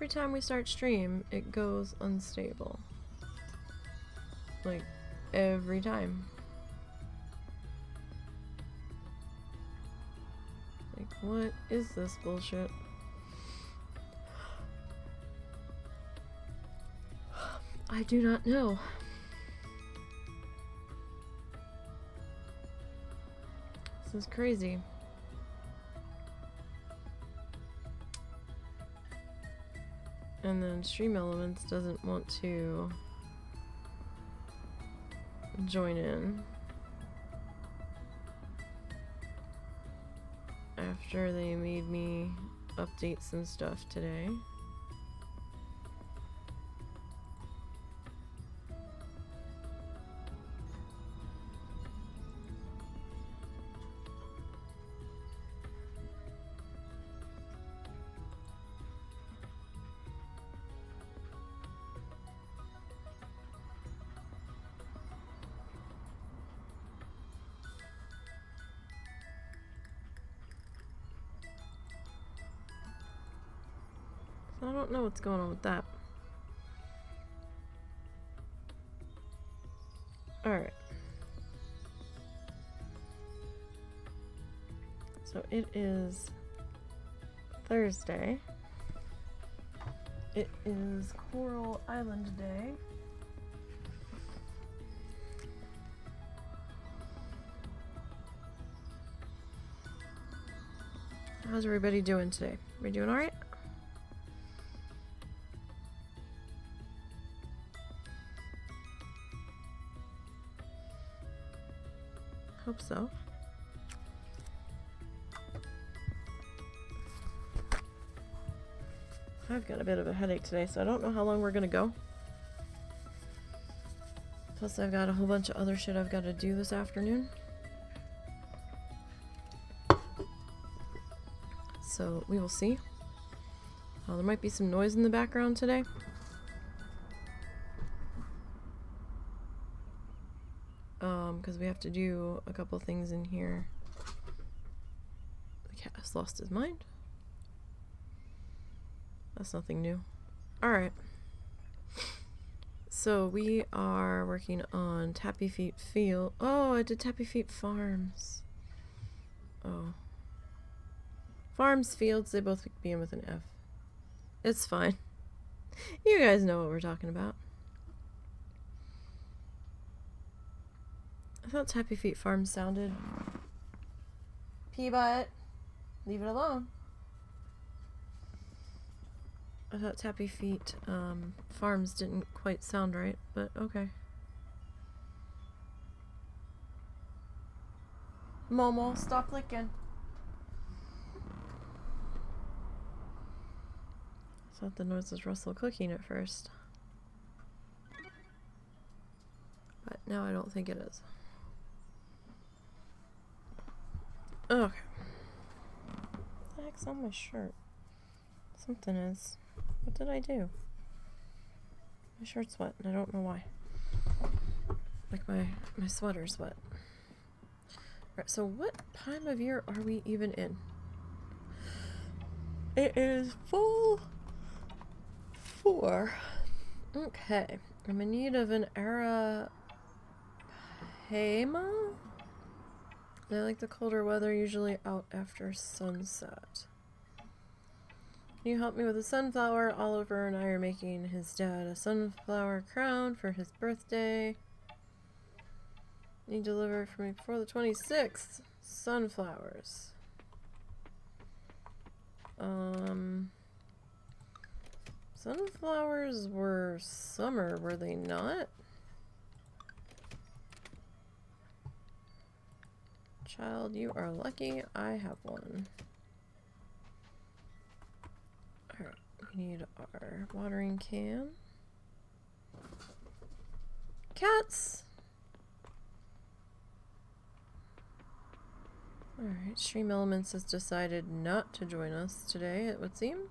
Every time we start stream, it goes unstable. Like, every time. Like, what is this bullshit? I do not know. This is crazy. And then Stream Elements doesn't want to join in after they made me update some stuff today. I don't know what's going on with that. Alright. So it is Thursday. It is Coral Island Day. How's everybody doing today? Are we doing alright? Hope so. I've got a bit of a headache today, so I don't know how long we're gonna go. Plus I've got a whole bunch of other shit I've got to do this afternoon. So we will see. There might be some noise in the background today. Because we have to do a couple things in here. The cat has lost his mind. That's nothing new. Alright. So we are working on Tappy Feet Field. Oh, I did Tappy Feet Farms. Oh. Farms, Fields, they both begin with an F. It's fine. You guys know what we're talking about. I thought Tappy Feet Farms sounded... Pea-butt. Leave it alone. I thought Tappy Feet Farms didn't quite sound right, but okay. Momo, stop licking. I thought the noise was Russell cooking at first. But now I don't think it is. Okay. What the heck's on my shirt? Something is. What did I do? My shirt's wet and I don't know why. Like my sweater's wet. Alright, so what time of year are we even in? It is full 4. Okay. I'm in need of an Arahema. I like the colder weather, usually out after sunset. Can you help me with a sunflower? Oliver and I are making his dad a sunflower crown for his birthday. Need to deliver it for me before the 26th. Sunflowers. Sunflowers were summer, were they not? Child, you are lucky I have one. Alright, we need our watering can. Cats! Alright, Stream Elements has decided not to join us today, it would seem.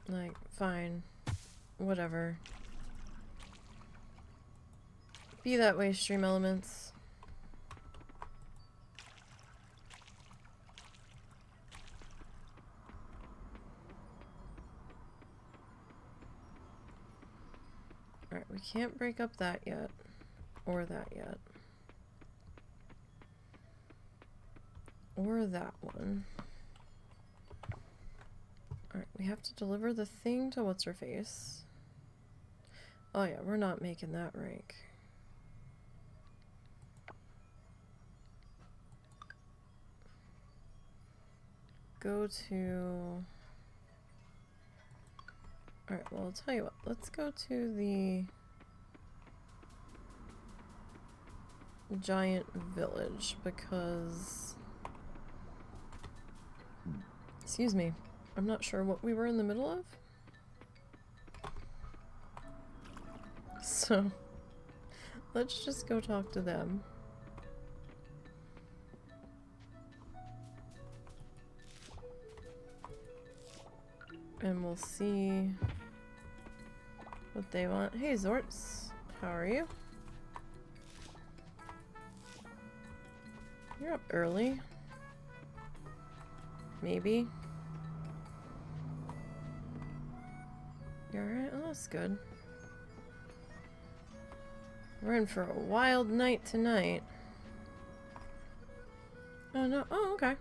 Like, fine. Whatever. Be that way, Stream Elements. we can't break up that yet. Or that yet. Or that one. Alright, we have to deliver the thing to what's-her-face. Oh yeah, we're not making that rank. Go to... Alright, well, I'll tell you what. Let's go to the giant village, because... Excuse me. I'm not sure what we were in the middle of. So, let's just go talk to them. And we'll see what they want. Hey, Zorts. How are you? You're up early. Maybe. You alright? Oh, that's good. We're in for a wild night tonight. Oh, no. Oh, okay.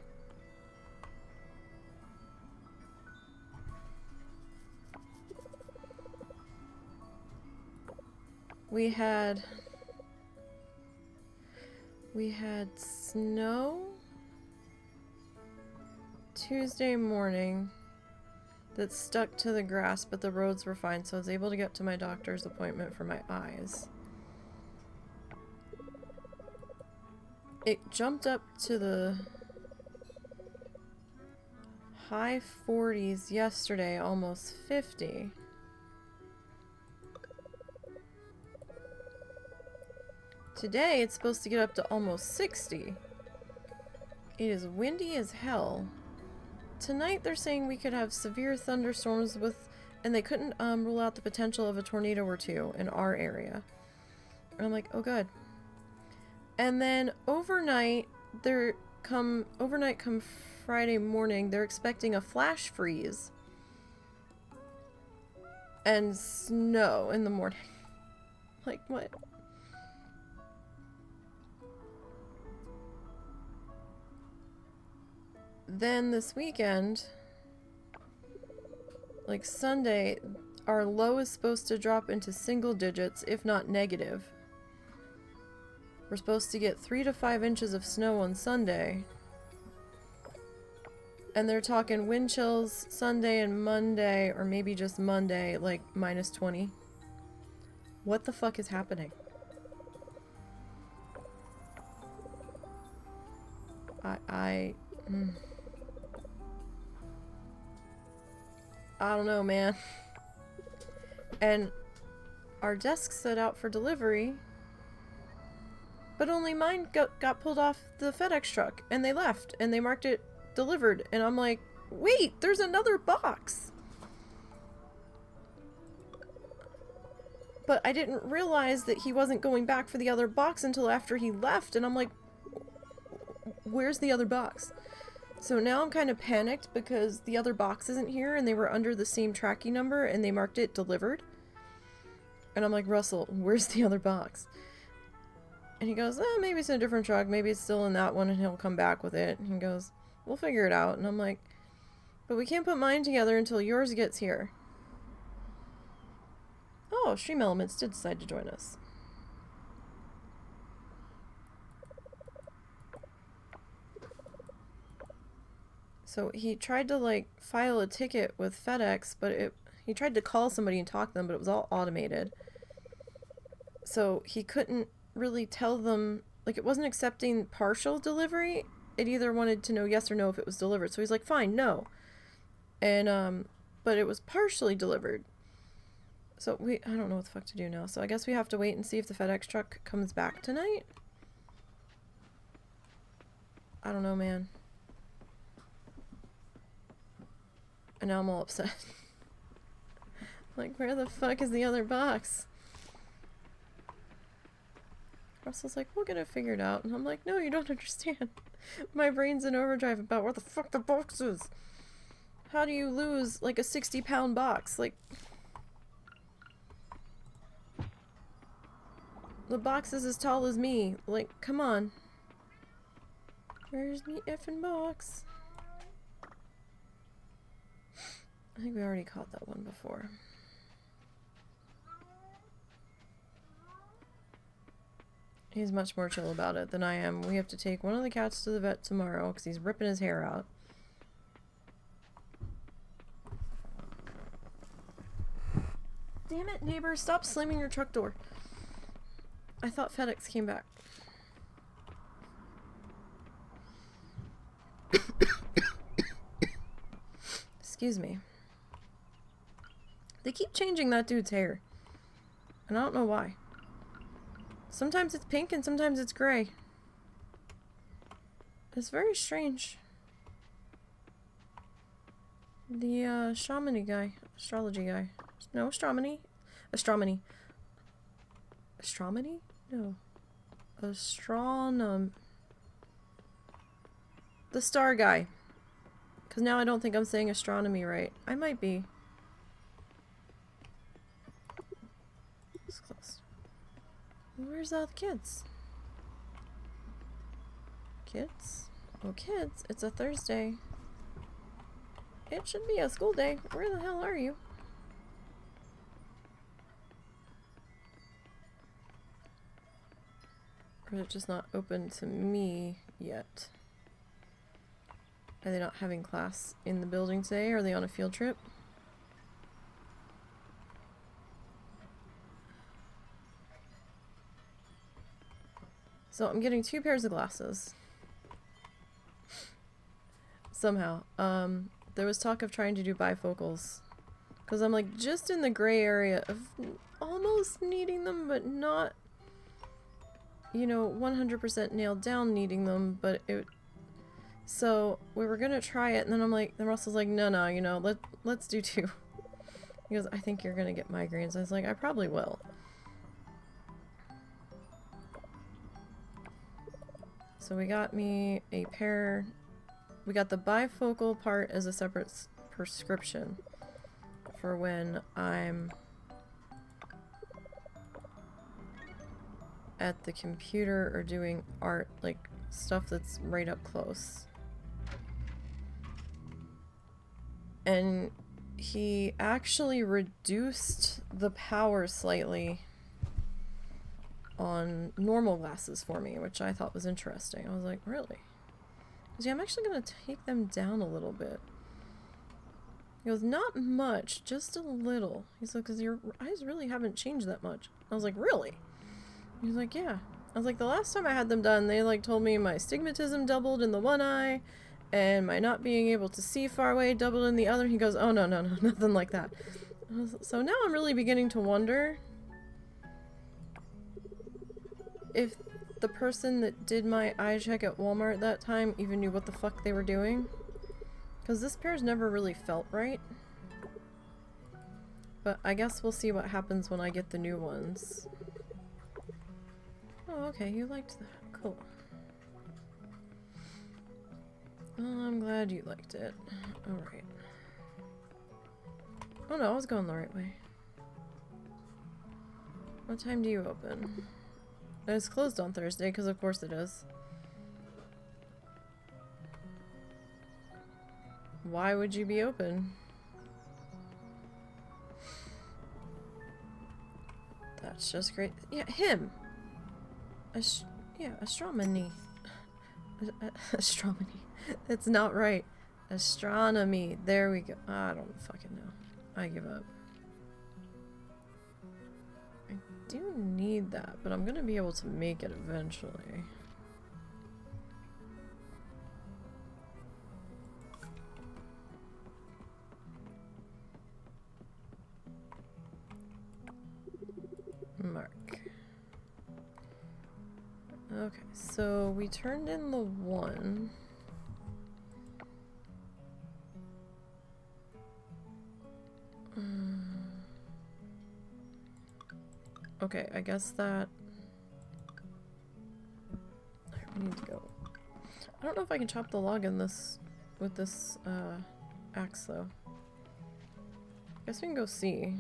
We had snow Tuesday morning that stuck to the grass, but the roads were fine, so I was able to get to my doctor's appointment for my eyes. It jumped up to the high 40s yesterday, almost 50. Today, it's supposed to get up to almost 60. It is windy as hell. Tonight, they're saying we could have severe thunderstorms and they couldn't rule out the potential of a tornado or two in our area. And I'm like, oh good. And then overnight come Friday morning, they're expecting a flash freeze and snow in the morning. Like, what? Then this weekend, like Sunday, our low is supposed to drop into single digits, if not negative. We're supposed to get 3 to 5 inches of snow on Sunday. And they're talking wind chills Sunday and Monday, or maybe just Monday, like minus 20. What the fuck is happening? I don't know, man. And our desk set out for delivery, but only mine got pulled off the FedEx truck, and they left, and they marked it delivered, and I'm like, wait, there's another box! But I didn't realize that he wasn't going back for the other box until after he left, and I'm like, where's the other box? So now I'm kind of panicked because the other box isn't here and they were under the same tracking number and they marked it delivered. And I'm like, Russell, where's the other box? And he goes, oh, maybe it's in a different truck. Maybe it's still in that one and he'll come back with it. And he goes, we'll figure it out. And I'm like, but we can't put mine together until yours gets here. Oh, Stream Elements did decide to join us. So he tried to like file a ticket with FedEx, but he tried to call somebody and talk to them, but it was all automated. So he couldn't really tell them, like it wasn't accepting partial delivery. It either wanted to know yes or no if it was delivered. So he's like, fine, no. And but it was partially delivered. So I don't know what the fuck to do now. So I guess we have to wait and see if the FedEx truck comes back tonight. I don't know, man. And now I'm all upset. Like, where the fuck is the other box? Russell's like, we'll get it figured out. And I'm like, no, you don't understand. My brain's in overdrive about where the fuck the box is. How do you lose, like, a 60-pound box? Like... The box is as tall as me. Like, come on. Where's the effing box? I think we already caught that one before. He's much more chill about it than I am. We have to take one of the cats to the vet tomorrow because he's ripping his hair out. Damn it, neighbor, stop slamming your truck door. I thought FedEx came back. Excuse me. They keep changing that dude's hair. And I don't know why. Sometimes it's pink and sometimes it's gray. It's very strange. The shamany guy. Astrology guy. No, astronomy. Astronomy. Astronomy? No. Astronom. The star guy. Because now I don't think I'm saying astronomy right. I might be. It's close. Where's all the kids? Kids? Oh, kids. It's a Thursday. It should be a school day. Where the hell are you? Or is it just not open to me yet? Are they not having class in the building today? Are they on a field trip? So I'm getting 2 pairs of glasses. Somehow. There was talk of trying to do bifocals. Because I'm like just in the gray area of almost needing them, but not, you know, 100% nailed down needing them, but it... So we were gonna try it, and then I'm like, then Russell's like, no, you know, let's do 2. He goes, I think you're gonna get migraines. I was like, I probably will. So we got me a pair. We got the bifocal part as a separate prescription for when I'm at the computer or doing art, like stuff that's right up close. And he actually reduced the power slightly on normal glasses for me, which I thought was interesting. I was like, really? Because yeah, I'm actually going to take them down a little bit. He goes, not much, just a little. He's like, because your eyes really haven't changed that much. I was like, really? He's like, yeah. I was like, the last time I had them done, they like told me my stigmatism doubled in the one eye, and my not being able to see far away doubled in the other. He goes, oh, no, nothing like that. So now I'm really beginning to wonder if the person that did my eye check at Walmart that time even knew what the fuck they were doing. Because this pair's never really felt right. But I guess we'll see what happens when I get the new ones. Oh, okay, you liked that. Cool. Well, I'm glad you liked it. Alright. Oh no, I was going the right way. What time do you open? It's closed on Thursday, because of course it is. Why would you be open? That's just great. Yeah, him! Yeah, astronomy. Astronomy. That's not right. Astronomy. There we go. I don't fucking know. I give up. I do need that, but I'm gonna be able to make it eventually. Mark. Okay, so we turned in the 1. Okay, I guess that... we need to go. I don't know if I can chop the log in this... with this, axe, though. Guess we can go see.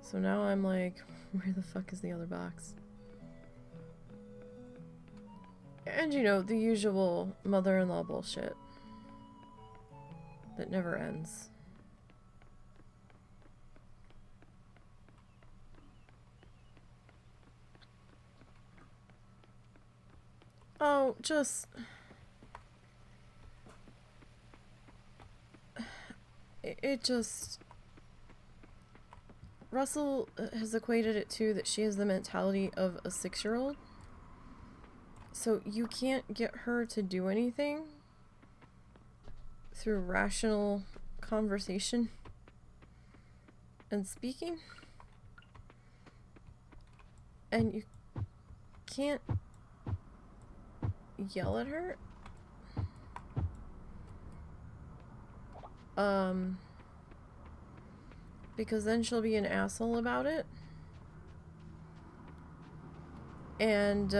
So now I'm like, Where the fuck is the other box? And you know, the usual mother-in-law bullshit that never ends. Oh, just... It just... Russell has equated it to that she has the mentality of a 6-year-old. So you can't get her to do anything through rational conversation and speaking. And you can't yell at her. Because then she'll be an asshole about it. And,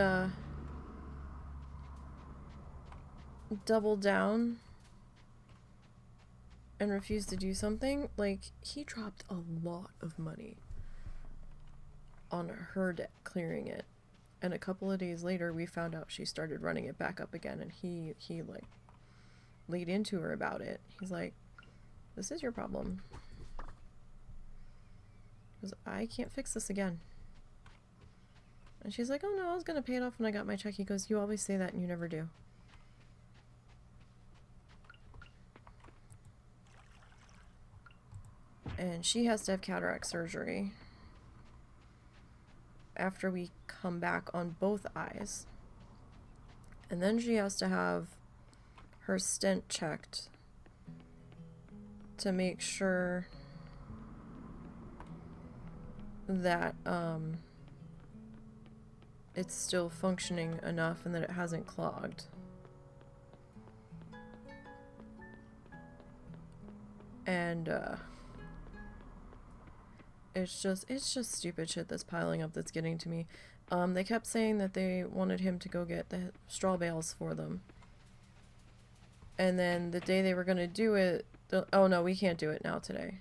double down and refuse to do something. Like, he dropped a lot of money on her debt clearing it. And a couple of days later, we found out she started running it back up again. And he like, laid into her about it. He's like, this is your problem. Because I can't fix this again. And she's like, oh no, I was gonna pay it off when I got my check. He goes, you always say that and you never do. And she has to have cataract surgery after we come back on both eyes. And then she has to have her stent checked to make sure that it's still functioning enough and that it hasn't clogged. And it's just stupid shit that's piling up that's getting to me. They kept saying that they wanted him to go get the straw bales for them. And then the day they were going to do it, oh no, we can't do it now today.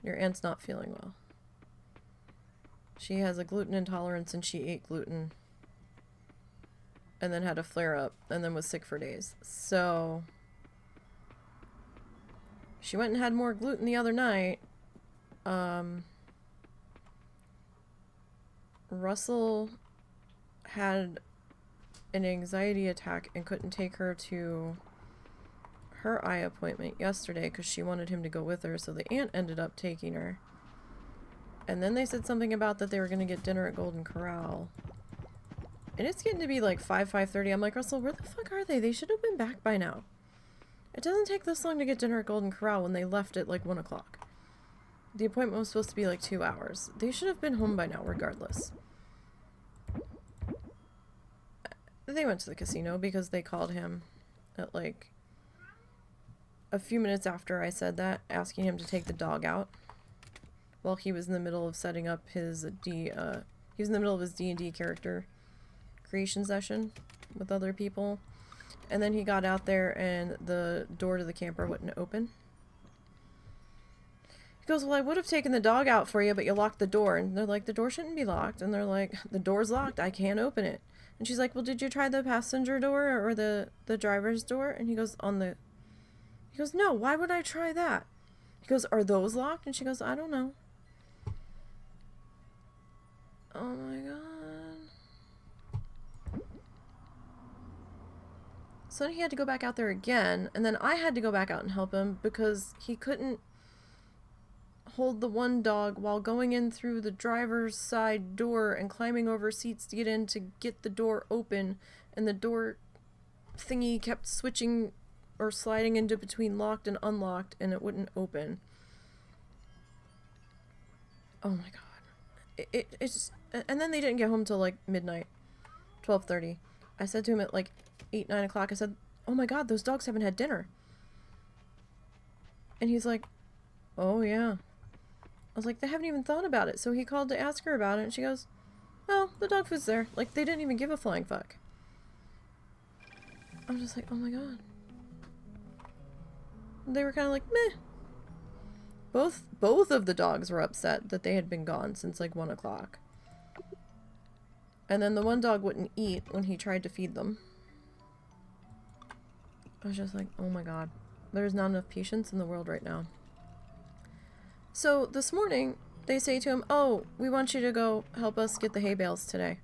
Your aunt's not feeling well. She has a gluten intolerance and she ate gluten. And then had a flare up and then was sick for days. So she went and had more gluten the other night. Russell had an anxiety attack and couldn't take her to her eye appointment yesterday because she wanted him to go with her, so the aunt ended up taking her. And then they said something about that they were going to get dinner at Golden Corral. And it's getting to be like 5:30. I'm like, Russell, where the fuck are they? They should have been back by now. It doesn't take this long to get dinner at Golden Corral when they left at like 1 o'clock. The appointment was supposed to be like 2 hours. They should have been home by now regardless. They went to the casino because they called him at like a few minutes after I said that, asking him to take the dog out while he was in the middle of setting up his he was in the middle of his D&D character creation session with other people. And then he got out there and the door to the camper wouldn't open. He goes, well, I would have taken the dog out for you, but you locked the door. And they're like, the door shouldn't be locked. And they're like, the door's locked. I can't open it. And she's like, well, did you try the passenger door or the driver's door? And he goes, he goes, no, why would I try that? He goes, are those locked? And she goes, I don't know. Oh my god. So then he had to go back out there again, and then I had to go back out and help him because he couldn't hold the one dog while going in through the driver's side door and climbing over seats to get in to get the door open, and the door thingy kept switching or sliding into between locked and unlocked, and it wouldn't open. Oh my god. It's just, and then they didn't get home till like midnight, 12:30. I said to him at like 8, 9 o'clock, I said, oh my god, those dogs haven't had dinner. And he's like, oh yeah. I was like, they haven't even thought about it. So he called to ask her about it, and she goes, oh, the dog food's there. Like, they didn't even give a flying fuck. I'm just like, oh my god. They were kind of like, meh. Both of the dogs were upset that they had been gone since like 1 o'clock. And then the one dog wouldn't eat when he tried to feed them. I was just like, oh my god. There's not enough patience in the world right now. So this morning, they say to him, oh, we want you to go help us get the hay bales today.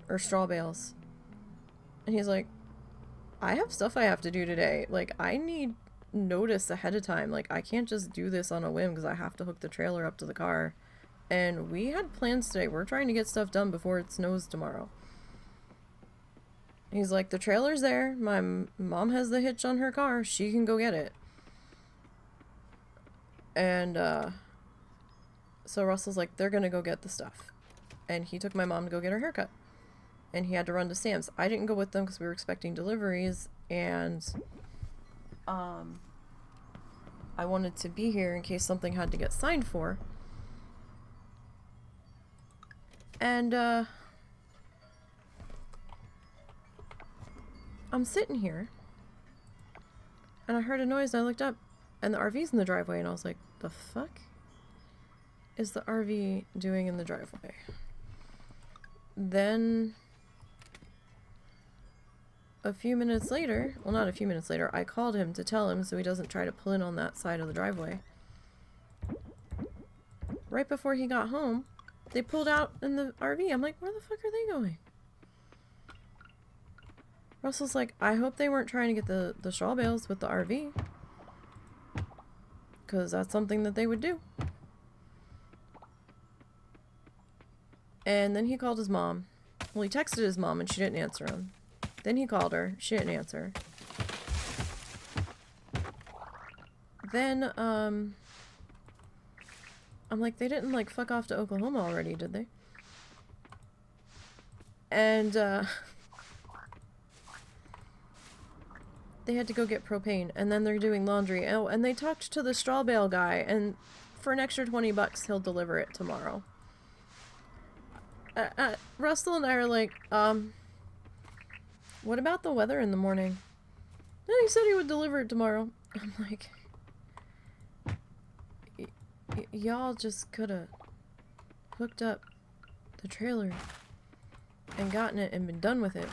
Or straw bales. And he's like, I have stuff I have to do today. Like, I need notice ahead of time. Like, I can't just do this on a whim because I have to hook the trailer up to the car. And we had plans today. We're trying to get stuff done before it snows tomorrow. He's like, the trailer's there. My mom has the hitch on her car. She can go get it. And, so Russell's like, they're gonna go get the stuff. And he took my mom to go get her haircut. And he had to run to Sam's. I didn't go with them because we were expecting deliveries. And, I wanted to be here in case something had to get signed for. And, I'm sitting here, and I heard a noise, and I looked up, and the RV's in the driveway, and I was like, the fuck is the RV doing in the driveway? Then, a few minutes later, well, not a few minutes later, I called him to tell him so he doesn't try to pull in on that side of the driveway. Right before he got home, they pulled out in the RV. I'm like, where the fuck are they going? Russell's like, I hope they weren't trying to get the straw bales with the RV. Because that's something that they would do. And then he called his mom. Well, he texted his mom and she didn't answer him. Then he called her. She didn't answer. Then, I'm like, they didn't, like, fuck off to Oklahoma already, did they? And, they had to go get propane, and then they're doing laundry. Oh, and they talked to the straw bale guy, and for an extra $20, he'll deliver it tomorrow. Russell and I are like, what about the weather in the morning? No, he said he would deliver it tomorrow. I'm like, y'all just coulda hooked up the trailer and gotten it and been done with it.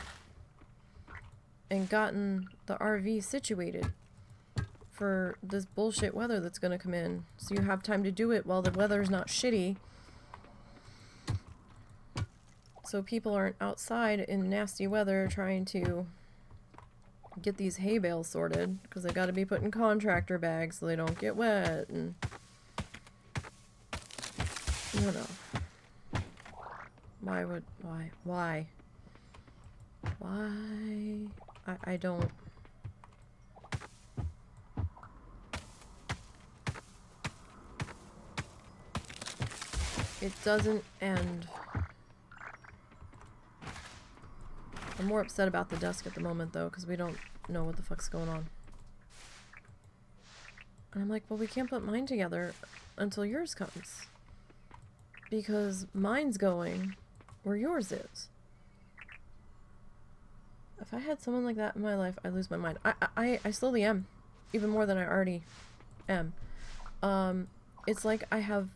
And gotten the RV situated for this bullshit weather that's gonna come in. So you have time to do it while the weather's not shitty. So people aren't outside in nasty weather trying to get these hay bales sorted. Because they gotta be put in contractor bags so they don't get wet. And I don't know. Why? I don't. It doesn't end. I'm more upset about the desk at the moment, though, because we don't know what the fuck's going on. And I'm like, well, we can't put mine together until yours comes. Because mine's going where yours is. If I had someone like that in my life, I'd lose my mind. I slowly am. Even more than I already am. It's like I have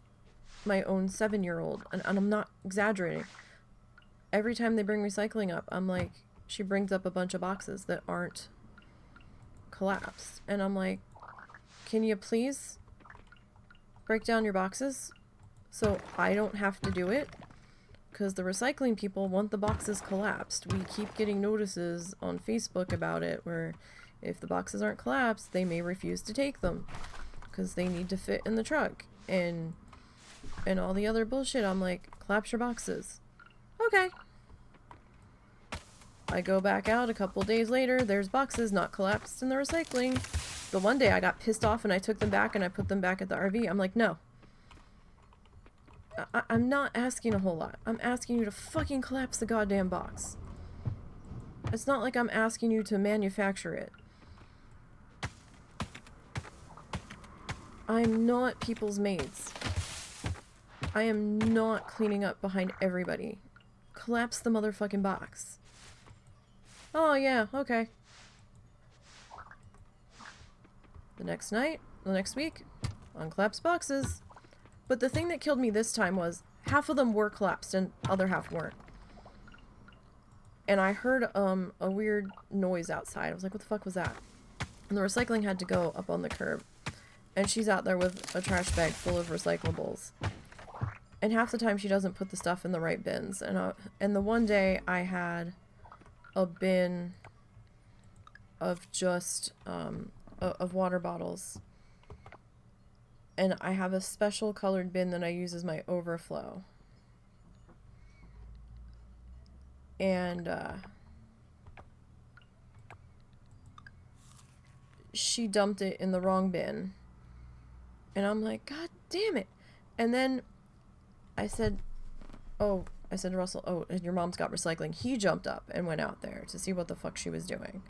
my own 7-year-old, and I'm not exaggerating. Every time they bring recycling up, I'm like, she brings up a bunch of boxes that aren't collapsed. And I'm like, can you please break down your boxes so I don't have to do it? Because the recycling people want the boxes collapsed. We keep getting notices on Facebook about it where if the boxes aren't collapsed, they may refuse to take them because they need to fit in the truck and all the other bullshit. I'm like, collapse your boxes. Okay. I go back out a couple days later, there's boxes not collapsed in the recycling. The one day I got pissed off and I took them back and I put them back at the RV. I'm like, no. I'm not asking a whole lot. I'm asking you to fucking collapse the goddamn box. It's not like I'm asking you to manufacture it. I'm not people's maids. I am not cleaning up behind everybody. Collapse the motherfucking box. Oh yeah, okay. The next week, uncollapsed boxes. But the thing that killed me this time was half of them were collapsed and other half weren't. And I heard a weird noise outside. I was like, what the fuck was that? And the recycling had to go up on the curb. And she's out there with a trash bag full of recyclables. And half the time she doesn't put the stuff in the right bins. And the one day I had a bin of just of water bottles. And I have a special colored bin that I use as my overflow. And she dumped it in the wrong bin. And I'm like, God damn it. And then I said to Russell, oh, your mom's got recycling. He jumped up and went out there to see what the fuck she was doing,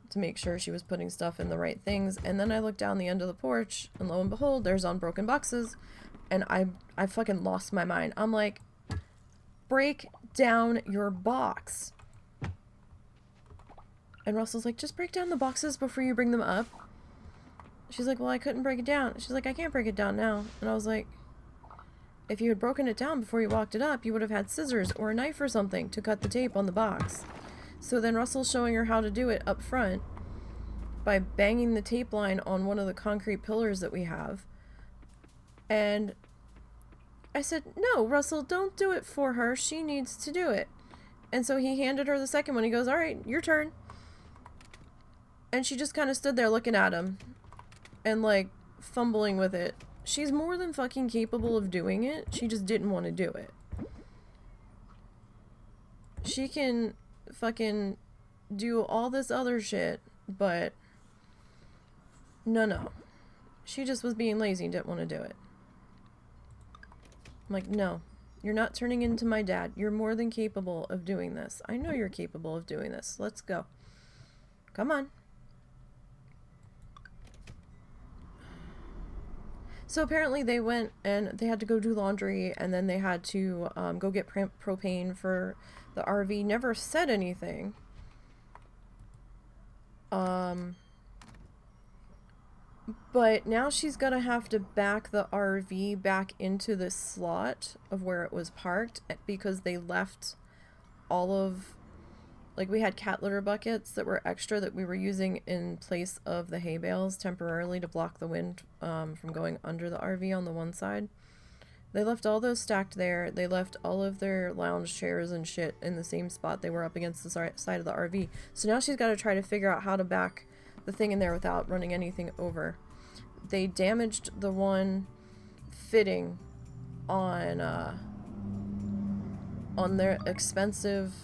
to make sure she was putting stuff in the right things. And then I looked down the end of the porch, and lo and behold, there's unbroken boxes. And I fucking lost my mind. I'm like, break down your box. And Russell's like, just break down the boxes before you bring them up. She's like, well, I couldn't break it down. She's like, I can't break it down now. And I was like, if you had broken it down before you walked it up, you would have had scissors or a knife or something to cut the tape on the box. So then Russell's showing her how to do it up front by banging the tape line on one of the concrete pillars that we have. And I said, no, Russell, don't do it for her. She needs to do it. And so he handed her the second one. He goes, all right, your turn. And she just kind of stood there looking at him and like fumbling with it. She's more than fucking capable of doing it. She just didn't want to do it. She can fucking do all this other shit, but no. She just was being lazy and didn't want to do it. I'm like, no, you're not turning into my dad. You're more than capable of doing this. I know you're capable of doing this. Let's go. Come on. So apparently they went and they had to go do laundry, and then they had to go get propane for the RV. Never said anything. But now she's gonna have to back the RV back into the slot of where it was parked because they left all of, like, we had cat litter buckets that were extra that we were using in place of the hay bales temporarily to block the wind from going under the RV on the one side. They left all those stacked there. They left all of their lounge chairs and shit in the same spot they were up against the side of the RV. So now she's got to try to figure out how to back the thing in there without running anything over. They damaged the one fitting on their expensive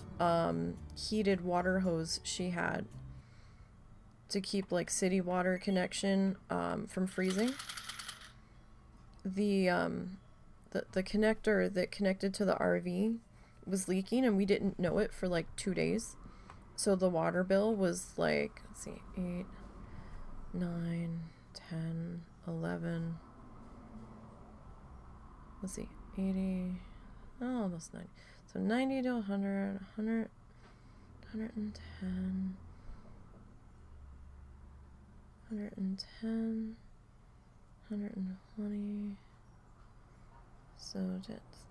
heated water hose she had to keep like city water connection from freezing. The connector that connected to the RV was leaking, and we didn't know it for like 2 days. So the water bill was like, let's see, 8, 9, 10, 11. Let's see, 80, oh, almost 90. So 90 to 100, 100, 110, 110, 120. So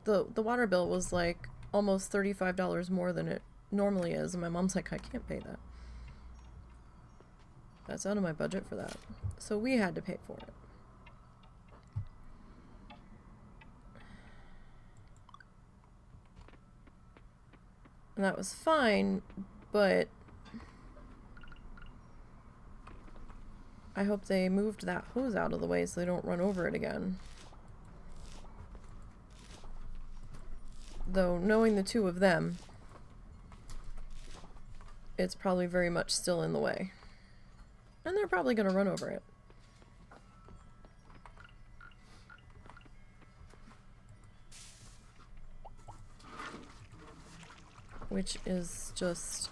the water bill was like almost $35 more than it normally is, and my mom's like, I can't pay that. That's out of my budget for that. So we had to pay for it. And that was fine, but I hope they moved that hose out of the way so they don't run over it again. Though, knowing the two of them, it's probably very much still in the way. And they're probably going to run over it. Which is just...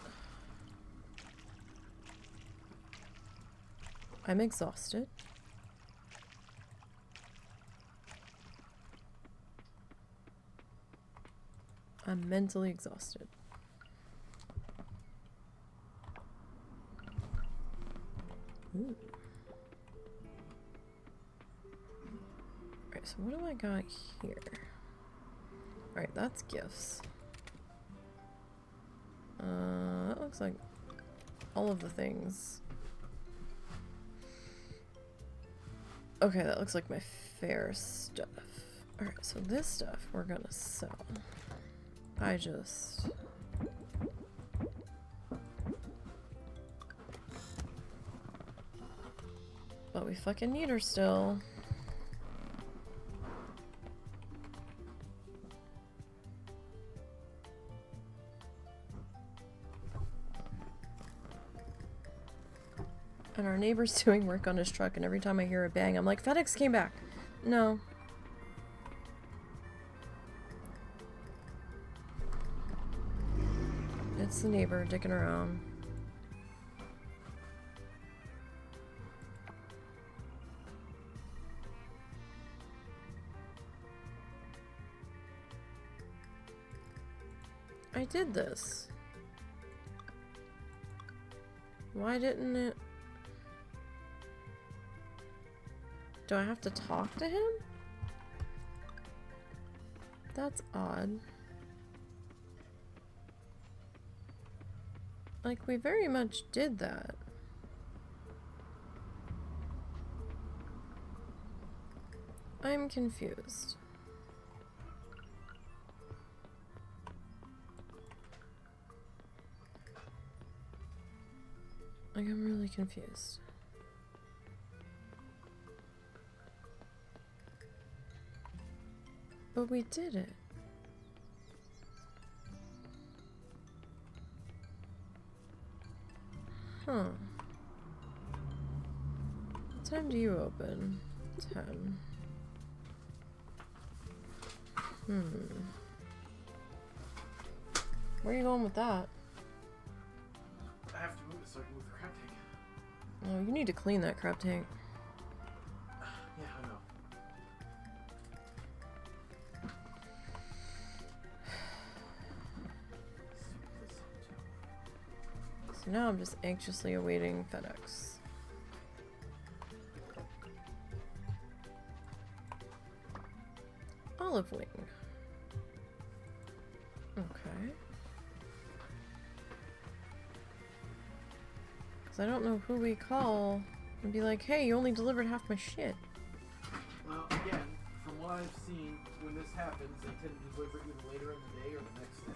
I'm exhausted. I'm mentally exhausted. Ooh. so what do I got here? Alright, that's gifts. That looks like all of the things. Okay, that looks like my fair stuff. Alright, so this stuff we're gonna sell. But we fucking need her still. And our neighbor's doing work on his truck, and every time I hear a bang, I'm like, FedEx came back. No. It's the neighbor dicking around. I did this. Why didn't it... Do I have to talk to him? That's odd. Like, we very much did that. I'm confused. Like, I'm really confused. But we did it. Huh. What time do you open? 10. Where are you going with that? I have to move it so I can move the crab tank. Oh, you need to clean that crab tank. Yeah, I know. So now I'm just anxiously awaiting FedEx. Olive wing. Okay. Because I don't know who we call and be like, hey, you only delivered half my shit. Well, again, from what I've seen, when this happens, they tend to deliver it either later in the day or the next day.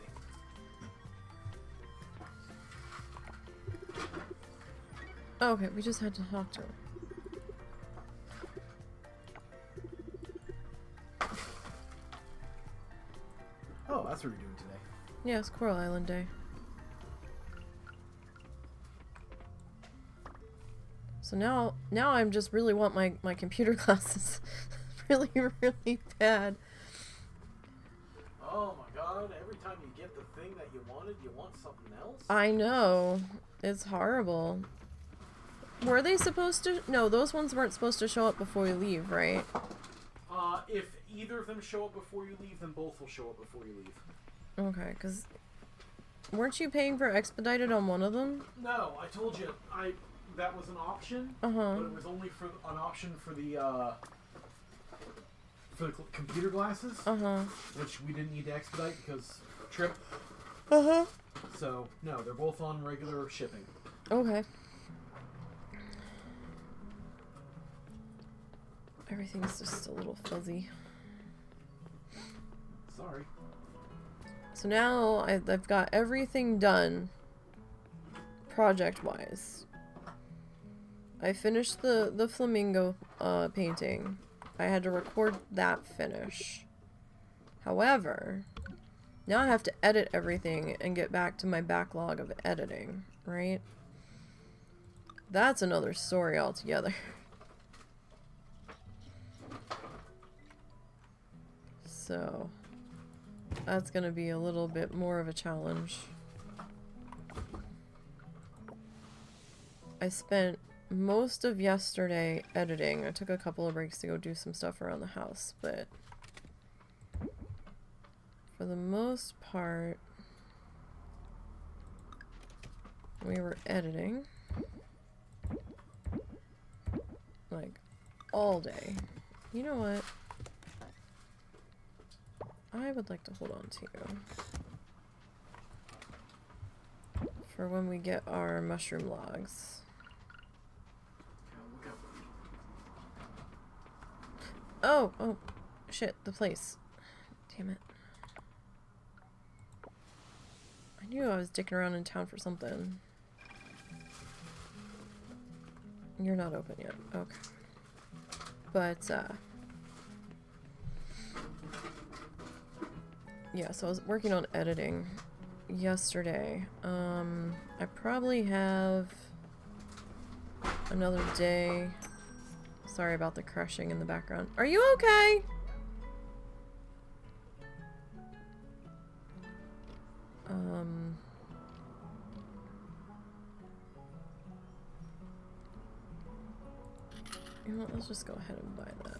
Okay, we just had to talk to him. Oh, that's what you're doing today. Yeah, it's Coral Island Day. So now I'm just really want my computer classes really, really bad. Oh my god, every time you get the thing that you wanted, you want something else? I know. It's horrible. Were they supposed to? No, those ones weren't supposed to show up before we leave, right? If either of them show up before you leave, then both will show up before you leave. Okay, because weren't you paying for expedited on one of them? No, I told you, that was an option, but it was only for an option for the computer glasses, which we didn't need to expedite because trip. So, no, they're both on regular shipping. Okay. Everything's just a little fuzzy. Sorry. So now I've got everything done project-wise. I finished the flamingo painting. I had to record that finish. However, now I have to edit everything and get back to my backlog of editing, right? That's another story altogether. So, that's gonna be a little bit more of a challenge. I spent most of yesterday editing. I took a couple of breaks to go do some stuff around the house, but for the most part, we were editing like all day. You know what? I would like to hold on to for when we get our mushroom logs. Oh, shit, the place. Damn it. I knew I was dicking around in town for something. You're not open yet. Okay. But, yeah, so I was working on editing yesterday. I probably have another day. Sorry about the crushing in the background. Are you okay? You know what, let's just go ahead and buy that.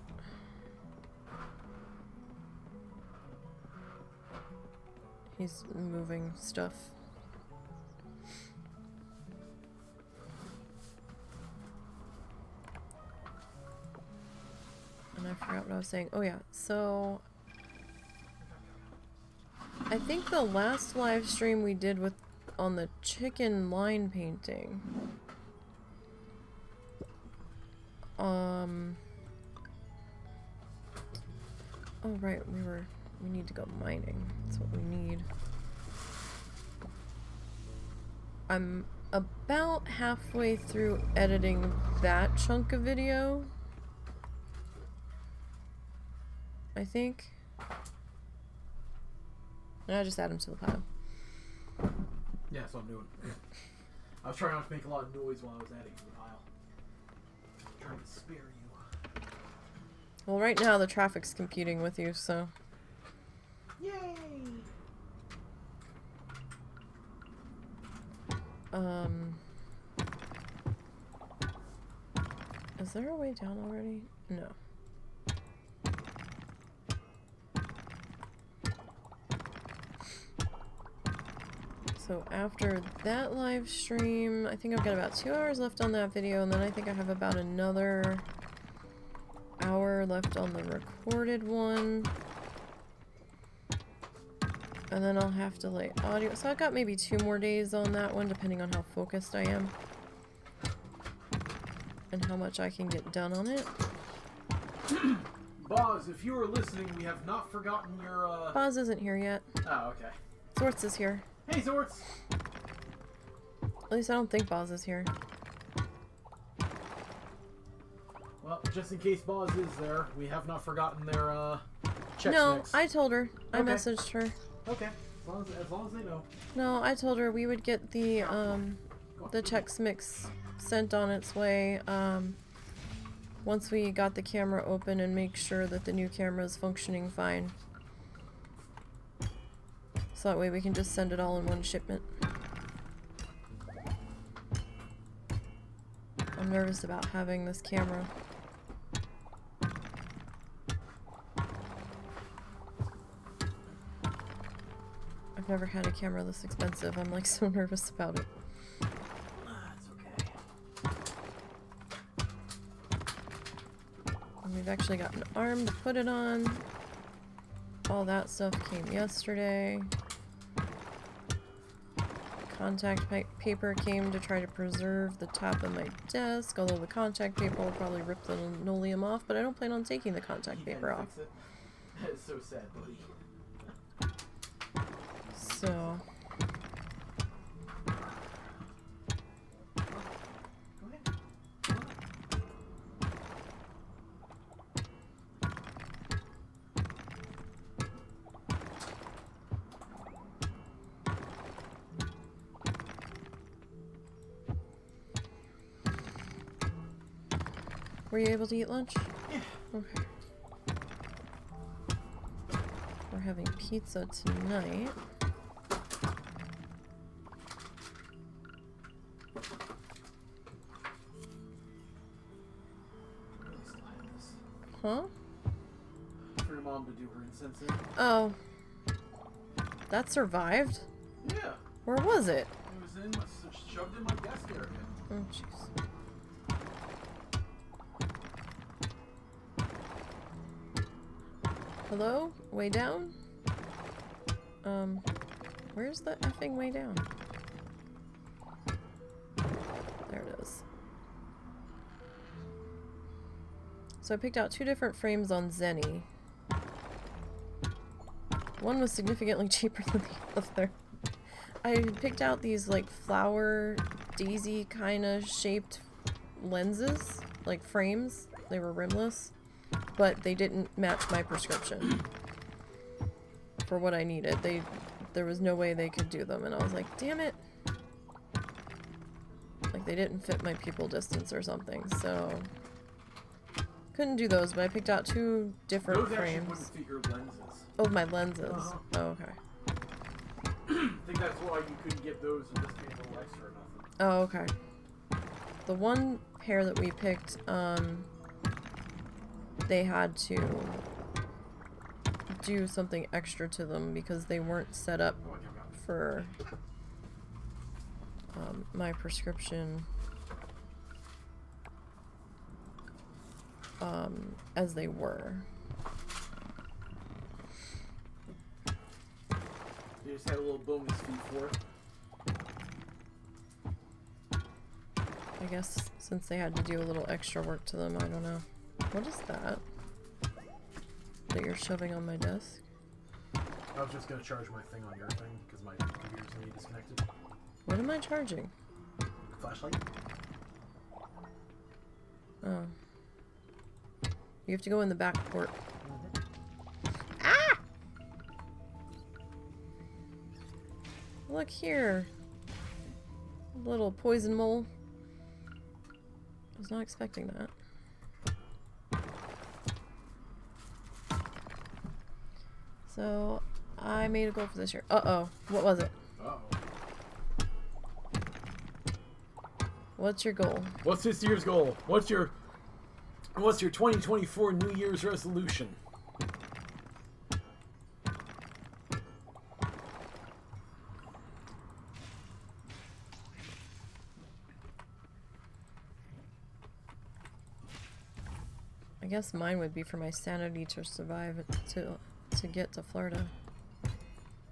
He's moving stuff. And I forgot what I was saying. Oh yeah, so I think the last live stream we did with on the chicken line painting. Oh right, we need to go mining. That's what we need. I'm about halfway through editing that chunk of video. I think. And I just add them to the pile. Yeah, that's what I'm doing. I was trying not to make a lot of noise while I was adding to the pile. I'm trying to spare you. Well, right now the traffic's competing with you, so. Yay! Is there a way down already? No. So after that live stream, I think I've got about 2 hours left on that video, and then I think I have about another hour left on the recorded one. And then I'll have to lay audio. So I've got maybe 2 more days on that one, depending on how focused I am. And how much I can get done on it. Boz, if you are listening, we have not forgotten your, Boz isn't here yet. Oh, okay. Zortz is here. Hey, Zortz! At least I don't think Boz is here. Well, just in case Boz is there, we have not forgotten their, Chex No, Mix. I told her. I Okay. messaged her. Okay, as long as they know. No, I told her we would get the Chex Mix sent on its way, once we got the camera open and make sure that the new camera is functioning fine. So that way we can just send it all in one shipment. I'm nervous about having this camera. I've never had a camera this expensive. I'm like so nervous about it. That's okay. And we've actually got an arm to put it on. All that stuff came yesterday. Contact paper came to try to preserve the top of my desk, although the contact paper will probably rip the linoleum off, but I don't plan on taking the contact paper off. That is so sad, buddy. So... Go ahead. Were you able to eat lunch? Yeah. Okay. We're having pizza tonight. Huh? For your mom to do her incensing. Oh. That survived? Yeah. Where was it? It was in my, shoved in my desk area. Oh, jeez. Hello? Way down? Where's the effing way down? There it is. So I picked out 2 different frames on Zenny. One was significantly cheaper than the other. I picked out these like flower daisy kind of shaped lenses, like frames. They were rimless, but they didn't match my prescription for what I needed. There was no way they could do them, and I was like, damn it. Like they didn't fit my pupil distance or something, so couldn't do those, but I picked out 2 different frames. Those actually wouldn't fit your lenses. Oh, my lenses. Oh, okay. I think that's why you couldn't get those and just get the extra or nothing. Oh, okay. The one pair that we picked, they had to do something extra to them because they weren't set up for my prescription as they were. They just had a little bonus fee for it. I guess since they had to do a little extra work to them, I don't know. What is that? That you're shoving on my desk? I was just going to charge my thing on your thing because my computer's going to be disconnected. What am I charging? Flashlight? Oh. You have to go in the back port. Look here. Little poison mole. I was not expecting that. So, I made a goal for this year. Uh-oh. What was it? Uh-oh. What's your goal? What's this year's goal? What's your 2024 New Year's resolution? I guess mine would be for my sanity to survive to get to Florida.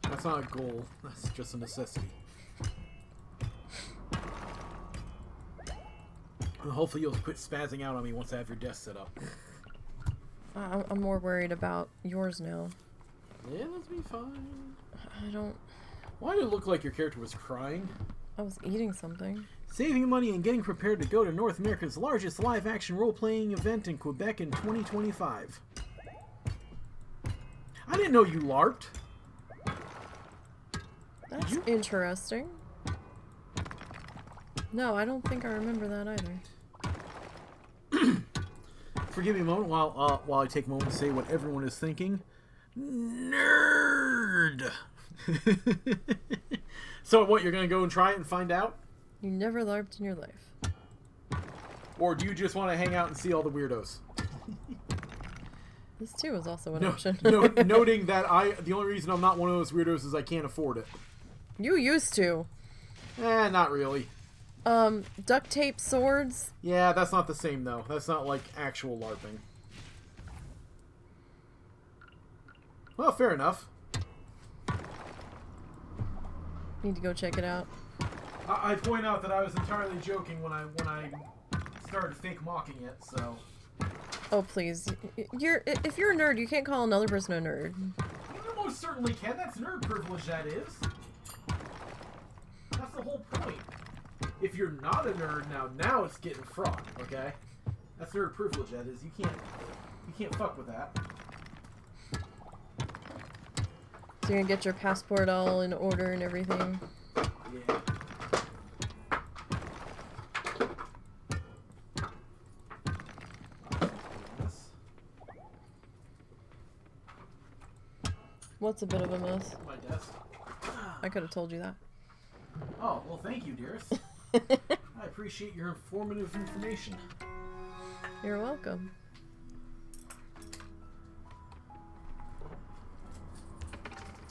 That's not a goal. That's just a necessity. And hopefully you'll quit spazzing out on me once I have your desk set up. I'm more worried about yours now. Yeah, that's be fine. I don't... Why did it look like your character was crying? I was eating something. Saving money and getting prepared to go to North America's largest live-action role-playing event in Quebec in 2025. I didn't know you LARPed. That's interesting. No, I don't think I remember that either. Forgive me a moment while I take a moment to say what everyone is thinking. Nerd! So what, you're going to go and try it and find out? You never LARPed in your life. Or do you just want to hang out and see all the weirdos? This too is also an option. Noting that the only reason I'm not one of those weirdos is I can't afford it. You used to. Not really. Duct tape swords? Yeah, that's not the same though. That's not like actual LARPing. Well, fair enough. Need to go check it out. I point out that I was entirely joking when I started fake mocking it, so... Oh, please. If you're a nerd, you can't call another person a nerd. You most certainly can. That's nerd privilege, that is. That's the whole point. If you're not a nerd, now it's getting fraught, okay? That's nerd privilege, that is. You can't fuck with that. So you're gonna get your passport all in order and everything? Yeah. What's a bit of a mess? My desk. I could have told you that. Oh, well, thank you, dearest. I appreciate your informative information. You're welcome.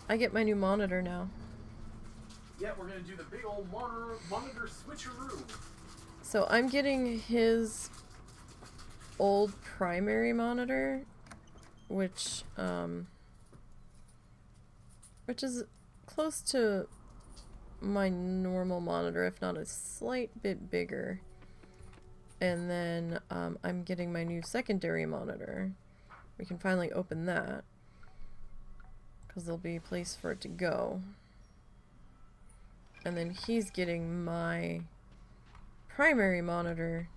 I get my new monitor now. Yeah, we're going to do the big old monitor switcheroo. So I'm getting his old primary monitor, which, which is close to my normal monitor, if not a slight bit bigger. And then I'm getting my new secondary monitor. We can finally open that because there'll be a place for it to go. And then he's getting my primary monitor,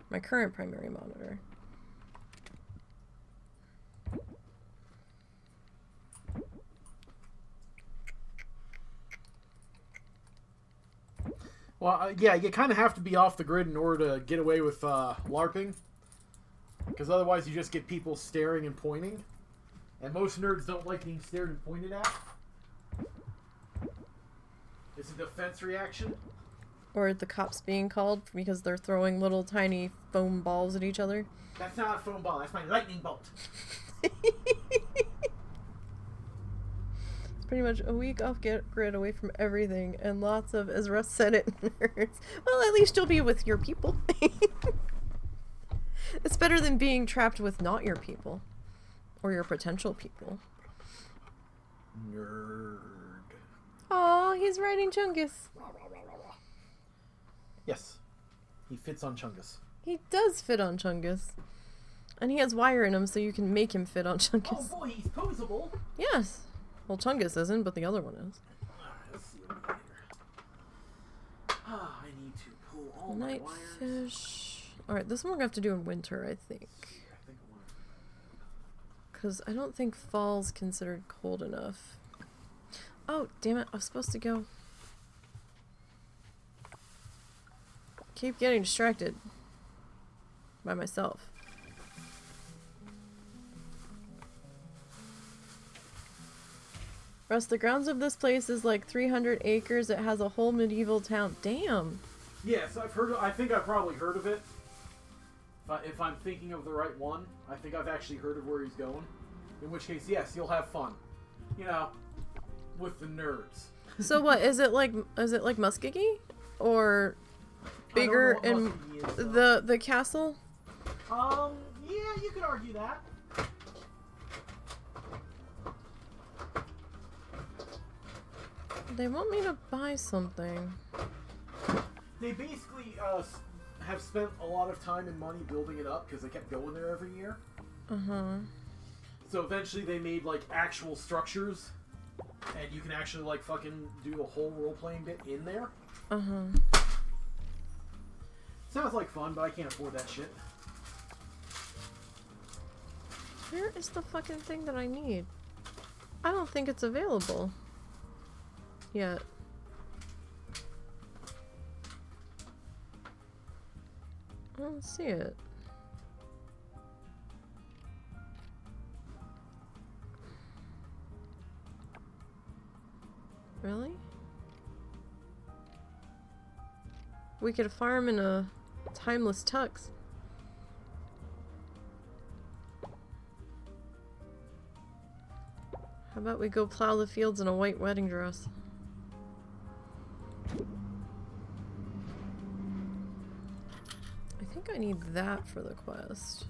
my current primary monitor. Well, yeah, you kind of have to be off the grid in order to get away with LARPing. Because otherwise you just get people staring and pointing. And most nerds don't like being stared and pointed at. It's a defense reaction. Or the cops being called because they're throwing little tiny foam balls at each other. That's not a foam ball, that's my lightning bolt. Pretty much a week off grid away from everything, and lots of, as Russ said it, nerds. Well, at least you'll be with your people. It's better than being trapped with not your people. Or your potential people. Nerd. Aw, he's riding Chungus. Yes. He fits on Chungus. He does fit on Chungus. And he has wire in him, so you can make him fit on Chungus. Oh boy, he's posable. Yes. Well, Chungus isn't, but the other one is. Alright, let's see what we got here. I need to pull all my wires. Nightfish. Alright, this one we're going to have to do in winter, I think. Because I don't think fall's considered cold enough. Oh, damn it. I was supposed to go. Keep getting distracted. By myself. Russ, the grounds of this place is like 300 acres. It has a whole medieval town. Damn. Yes, I've heard. I think I've probably heard of it. If I'm thinking of the right one, I think I've actually heard of where he's going. In which case, yes, you'll have fun. You know, with the nerds. So what is it like? Is it like Muskogee, or bigger in the castle? Yeah, you could argue that. They want me to buy something. They basically have spent a lot of time and money building it up because they kept going there every year. Uh-huh. So eventually they made like actual structures, and you can actually like fucking do a whole role-playing bit in there. Uh-huh. Sounds like fun, but I can't afford that shit. Where is the fucking thing that I need? I don't think it's available yet. I don't see it. Really? We could farm in a timeless tux. How about we go plow the fields in a white wedding dress? I think I need that for the quest.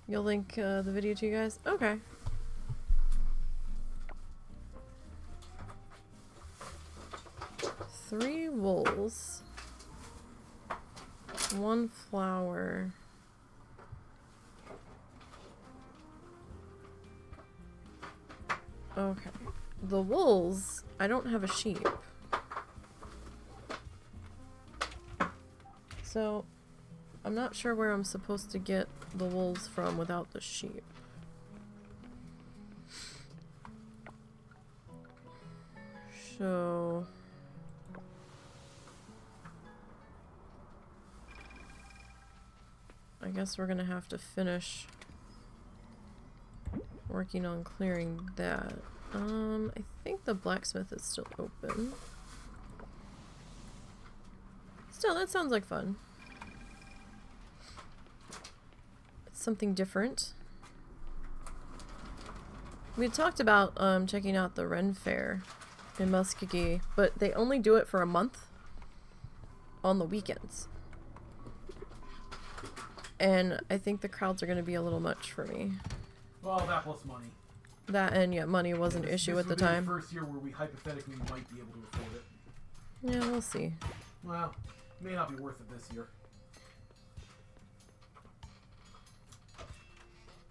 You'll link the video to you guys? Okay. Three wools. One flower. Okay. The wools, I don't have a sheep. So, I'm not sure where I'm supposed to get the wools from without the sheep. So... I guess we're gonna have to finish working on clearing that. I think the blacksmith is still open. Still, that sounds like fun. It's something different. We had talked about checking out the Ren Fair in Muskogee, but they only do it for a month. on the weekends. And I think the crowds are going to be a little much for me. Well, that plus money. That and yeah, money was an issue at the time. This would be the first year where we hypothetically might be able to afford it. Yeah, we'll see. Well, it may not be worth it this year.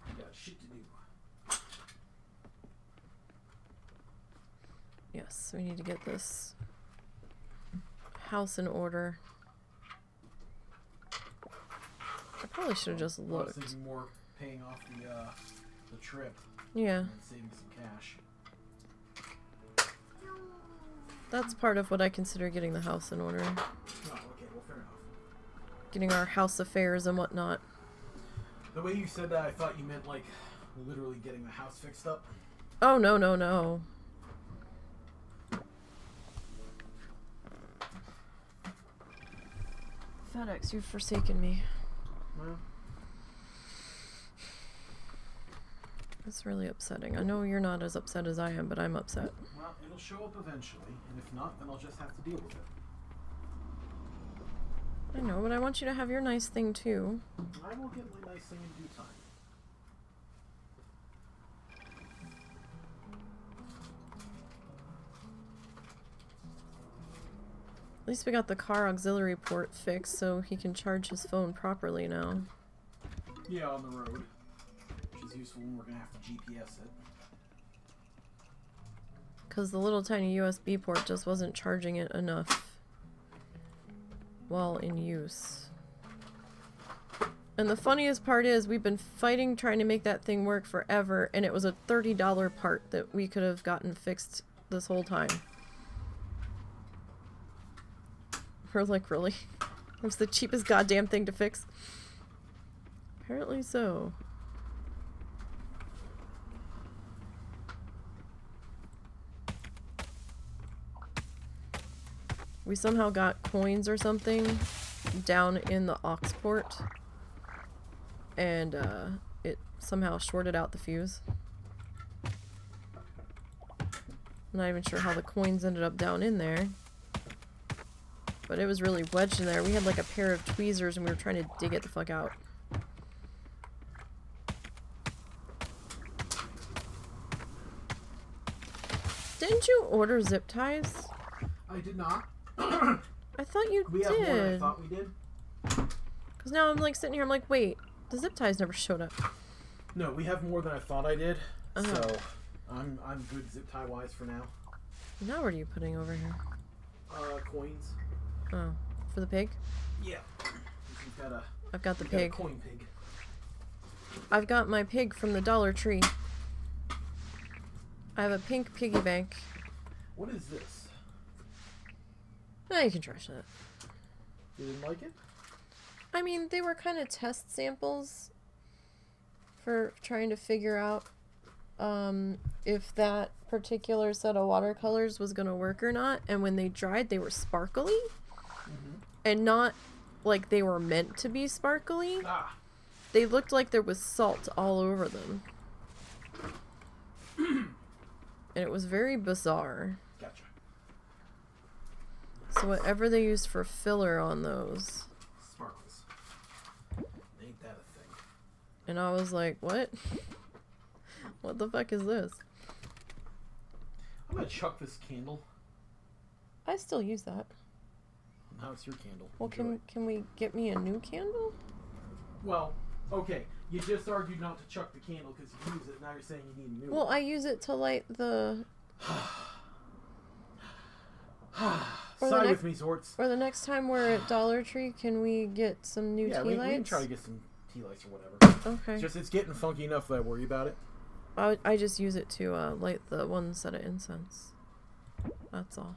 We got shit to do. Yes, we need to get this house in order. I probably should have just looked. I was thinking more paying off the trip. Yeah. And saving some cash. That's part of what I consider getting the house in order. Oh, okay, well, fair enough. Getting our house affairs and whatnot. The way you said that, I thought you meant, like, literally getting the house fixed up. Oh, no, no, no. FedEx, you've forsaken me. Well, It's really upsetting. I know you're not as upset as I am, but I'm upset. well, it'll show up eventually, and if not, then I'll just have to deal with it. I know, but I want you to have your nice thing too. I will get my nice thing in due time. At least we got the car auxiliary port fixed so he can charge his phone properly now. Yeah, on the road. Which is useful when we're going to have to GPS it. Because the little tiny USB port just wasn't charging it enough while in use. And the funniest part is we've been fighting trying to make that thing work forever, and it was a $30 part that we could have gotten fixed this whole time. We're like, really? It was the cheapest goddamn thing to fix? Apparently so. We somehow got coins or something down in the aux port, and it somehow shorted out the fuse. I'm not even sure how the coins ended up down in there, but it was really wedged in there. We had like a pair of tweezers and we were trying to dig it the fuck out. Didn't you order zip ties? I did not. I thought you We did. have more than I thought we did. Because now I'm like sitting here, I'm like, wait, the zip ties never showed up. No, we have more than I thought I did. Uh-huh. So I'm good zip tie wise for now. Now what are you putting over here? Coins. Oh, for the pig? Yeah. We've got I've got the a pig. coin pig. I've got my pig from the Dollar Tree. I have a pink piggy bank. What is this? No, you can trash that. You didn't like it? I mean, they were kind of test samples for trying to figure out if that particular set of watercolors was going to work or not. And when they dried, they were sparkly. Mm-hmm. And not like they were meant to be sparkly. Ah. They looked like there was salt all over them. And it was very bizarre. Gotcha. So whatever they used for filler on those. Sparkles. Ain't that a thing? And I was like, what? What the fuck is this? I'm gonna chuck this candle. I still use that. Now it's your candle. Well, Enjoy. can we get me a new candle? Well, okay. You just argued not to chuck the candle because you use it. Now you're saying you need a new Well, one. I use it to light the... Side with me, Zorts. Or the next time we're at Dollar Tree, can we get some new tea we lights? can try to get some tea lights or whatever. Okay. It's just it's getting funky enough that I worry about it. I just use it to light the one set of incense. That's all.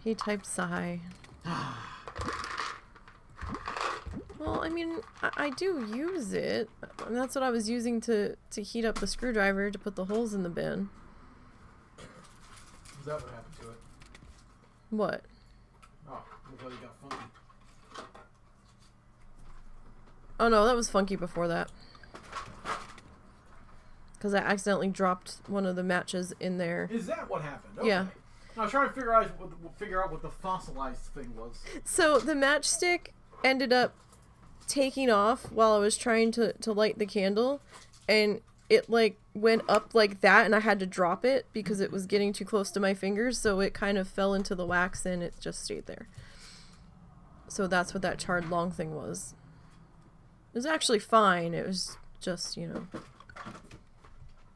He typed sigh. Well, I mean, I do use it. And that's what I was using to heat up the screwdriver to put the holes in the bin. Is that what happened to it? What? Oh, I thought it got funky. Oh no, that was funky before that. Because I accidentally dropped one of the matches in there. Is that what happened? Okay. Yeah. I was trying to figure out what the fossilized thing was. So the matchstick ended up taking off while I was trying to light the candle, and it like went up like that, and I had to drop it because it was getting too close to my fingers, so it kind of fell into the wax and it just stayed there. So that's what that charred long thing was. It was actually fine. It was just, you know,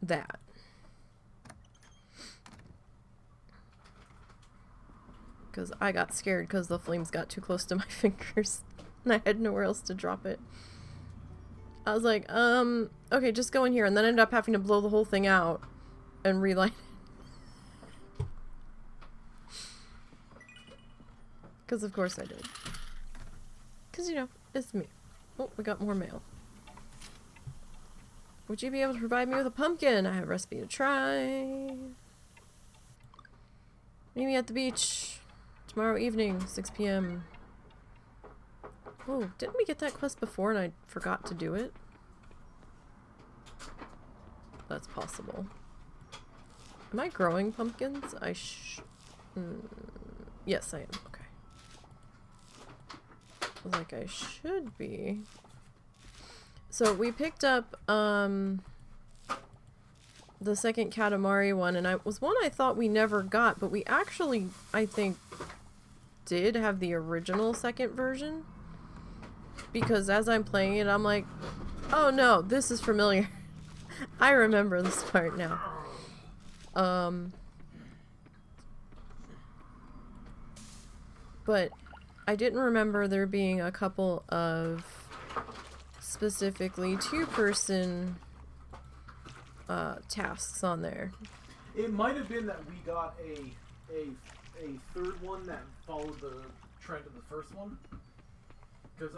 that. Because I got scared because the flames got too close to my fingers and I had nowhere else to drop it. I was like, okay, just go in here, and then I ended up having to blow the whole thing out and relight it. Because of course I did. Because, you know, it's me. Oh, we got more mail. Would you be able to provide me with a pumpkin? I have a recipe to try. Meet me at the beach tomorrow evening, 6 p.m. Oh, didn't we get that quest before and I forgot to do it? That's possible. Am I growing pumpkins? Yes, I am. Okay. I was like, I should be. So we picked up the second Katamari one, and it was one I thought we never got, but we actually, I think, did have the original second version. Because as I'm playing it, I'm like, oh no, this is familiar. I remember this part now. But I didn't remember there being a couple of specifically two-person tasks on there. It might have been that we got a third one that followed the trend of the first one. Because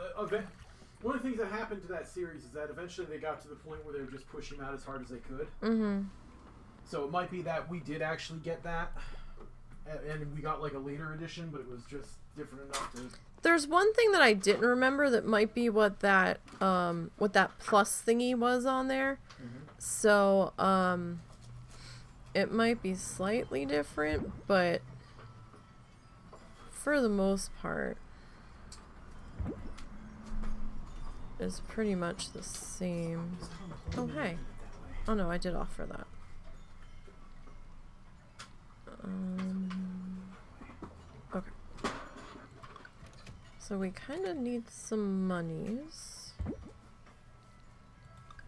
one of the things that happened to that series is that eventually they got to the point where they were just pushing out as hard as they could. Mm-hmm. So it might be that we did actually get that, and we got like a later edition, but it was just different enough to... There's one thing that I didn't remember that might be what that plus thingy was on there. Mm-hmm. So, it might be slightly different, but for the most part, it's pretty much the same. Oh, hey. Oh, no, I did offer that. Okay. So we kind of need some monies.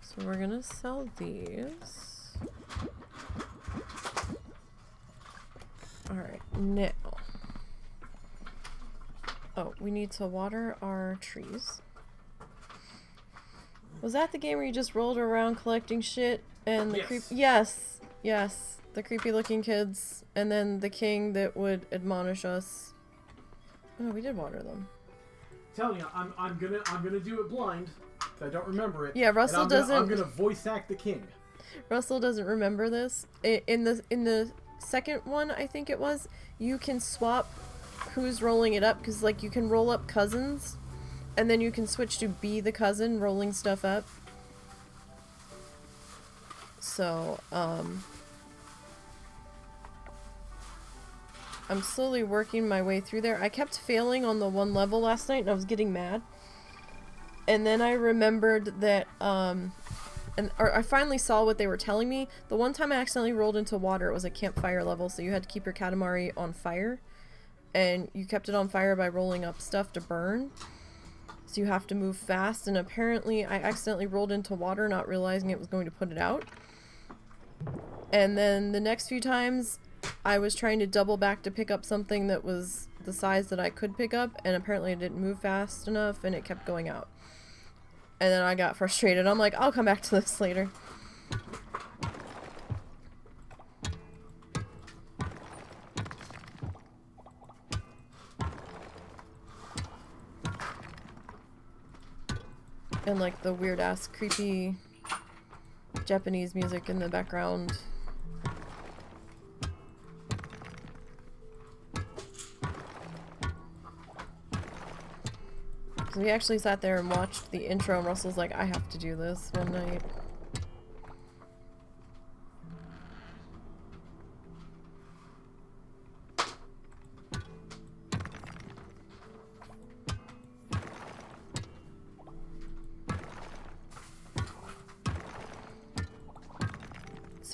So we're gonna sell these. Alright, now. Oh, we need to water our trees. Was that the game where you just rolled around collecting shit and the Yes. Yes, yes. The creepy looking kids, and then the king that would admonish us. Oh, we did water them. Telling you, I'm gonna do it blind. 'Cause I don't remember it. Yeah, Russell I'm doesn't. gonna voice act the king. Russell doesn't remember this. In the second one, I think it was, you can swap who's rolling it up, because like you can roll up cousins, and then you can switch to be the cousin rolling stuff up. So I'm slowly working my way through there. I kept failing on the one level last night and I was getting mad. And then I remembered that, or I finally saw what they were telling me. The one time I accidentally rolled into water, it was a campfire level, so you had to keep your Katamari on fire. And you kept it on fire by rolling up stuff to burn. So you have to move fast, and apparently I accidentally rolled into water not realizing it was going to put it out. And then the next few times, I was trying to double back to pick up something that was the size that I could pick up, and apparently I didn't move fast enough, and it kept going out. And then I got frustrated. I'm like, I'll come back to this later. And like the weird ass creepy Japanese music in the background. So we actually sat there and watched the intro, and Russell's like, I have to do this one night.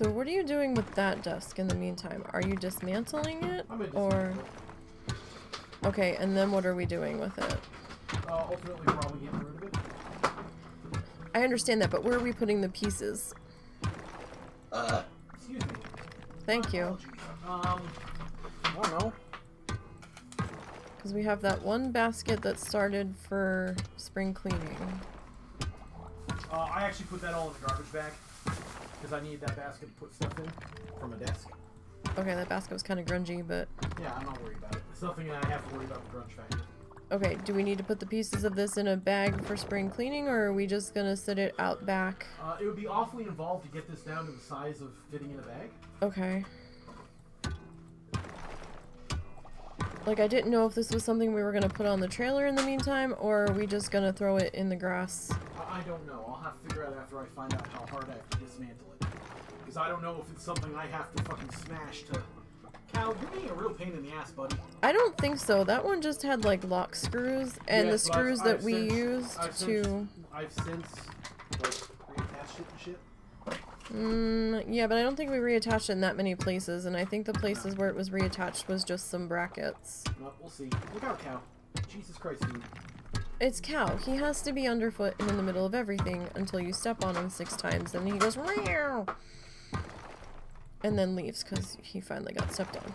So what are you doing with that desk in the meantime? Are you dismantling it? Or... Okay, and then what are we doing with it? Ultimately probably getting rid of it. I understand that, but where are we putting the pieces? Excuse me. Thank you. I don't know. Because we have that one basket that started for spring cleaning. I actually put that all in the garbage bag. Because I need that basket to put stuff in from a desk. Okay, that basket was kind of grungy, but... Yeah, I'm not worried about it. It's nothing I have to worry about the grunge factor. Okay, do we need to put the pieces of this in a bag for spring cleaning, or are we just gonna sit it out back? It would be awfully involved to get this down to the size of fitting in a bag. Okay. Like, I didn't know if this was something we were gonna put on the trailer in the meantime, or are we just gonna throw it in the grass? I don't know. I'll have to figure out after I find out how hard I have to dismantle it. Because I don't know if it's something I have to fucking smash to... Cal, you're being a real pain in the ass, buddy. I don't think so. That one just had, like, lock screws, and yes, the screws that we used I've to... I've since, like, reattached it and shit. Yeah, but I don't think we reattached it in that many places, and I think the places where it was reattached was just some brackets. Well, we'll see. Look out, Cal. Jesus Christ, dude. It's Cal. He has to be underfoot and in the middle of everything until you step on him 6 times, and he goes, meow, and then leaves because he finally got stepped on.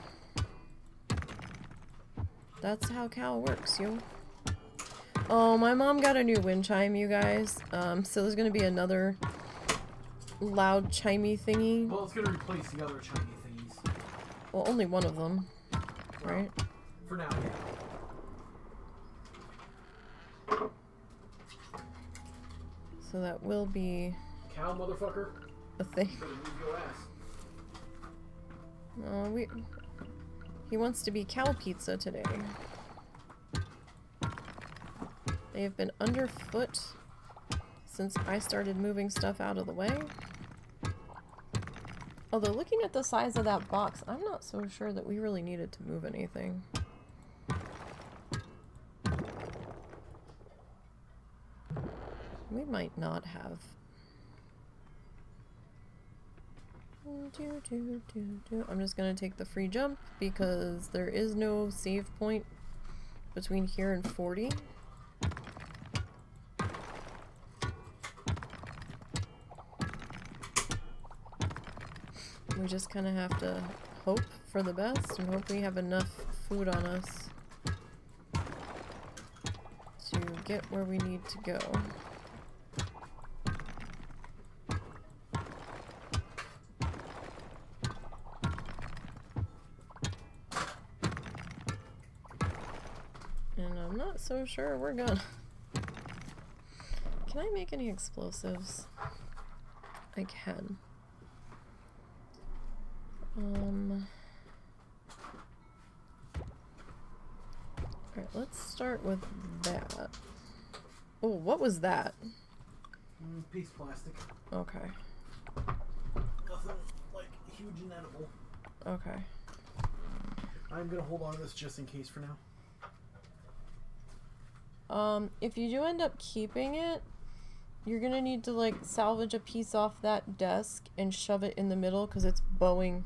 That's how Cal works, yo. Oh, my mom got a new wind chime, you guys. So there's gonna be another loud chimey thingy. Well, it's gonna replace the other chimey thingies. Well, only one of them, right? For now, yeah. So that will be Cal, motherfucker. a thing. Better move your ass. He wants to be cow pizza today. They have been underfoot since I started moving stuff out of the way. Although looking at the size of that box, I'm not so sure that we really needed to move anything. We might not have. I'm just gonna take the free jump because there is no save point between here and 40. We just kind of have to hope for the best and hope we have enough food on us to get where we need to go. And I'm not so sure we're gonna. Can I make any explosives? I can. Alright, let's start with that. Oh, what was that? Piece of plastic. Okay. Nothing, like, huge and edible. Okay. I'm gonna hold on to this just in case for now. If you do end up keeping it, you're gonna need to, like, salvage a piece off that desk and shove it in the middle because it's bowing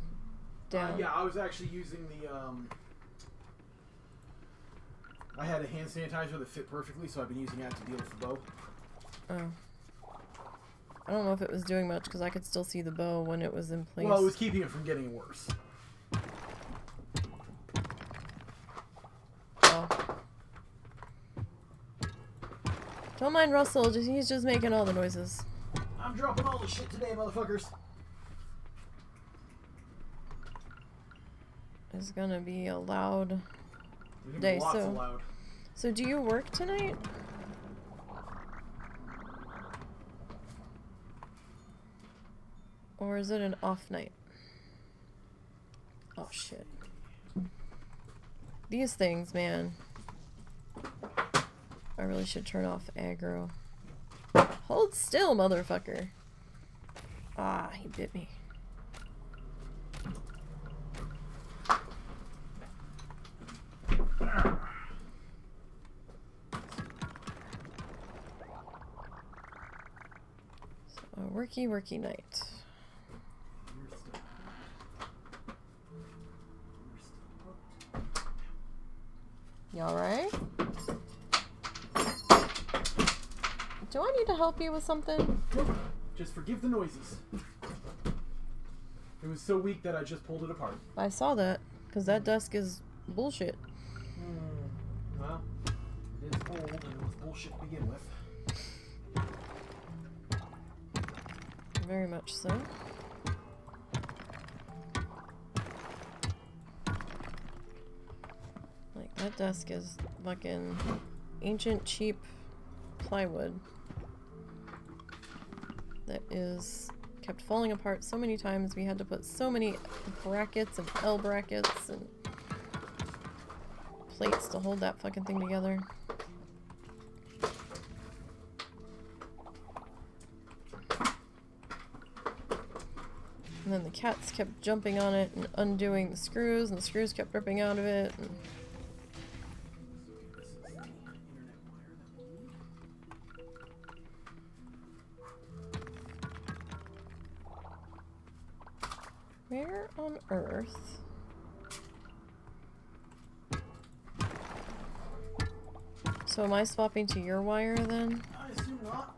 down. Yeah, I was actually using the, I had a hand sanitizer that fit perfectly, so I've been using that to deal with the bow. Oh. I don't know if it was doing much because I could still see the bow when it was in place. Well, it was keeping it from getting worse. Oh. Don't mind Russell, he's just making all the noises. I'm dropping all the shit today, motherfuckers. It's gonna be a loud day. Lots of loud. So do you work tonight? Or is it an off night? Oh shit. These things, man. I really should turn off aggro. Hold still, motherfucker. Ah, he bit me. So, worky night. You're You alright? Do I need to help you with something? Nope. Just forgive the noises. It was so weak that I just pulled it apart. I saw that, because that desk is bullshit. Well, it is old and it was bullshit to begin with. Very much so. Like, that desk is fucking ancient, cheap plywood that is kept falling apart so many times. We had to put so many brackets and L brackets and plates to hold that fucking thing together. And then the cats kept jumping on it and undoing the screws, and the screws kept ripping out of it. And where on earth? So am I swapping to your wire then? I assume not.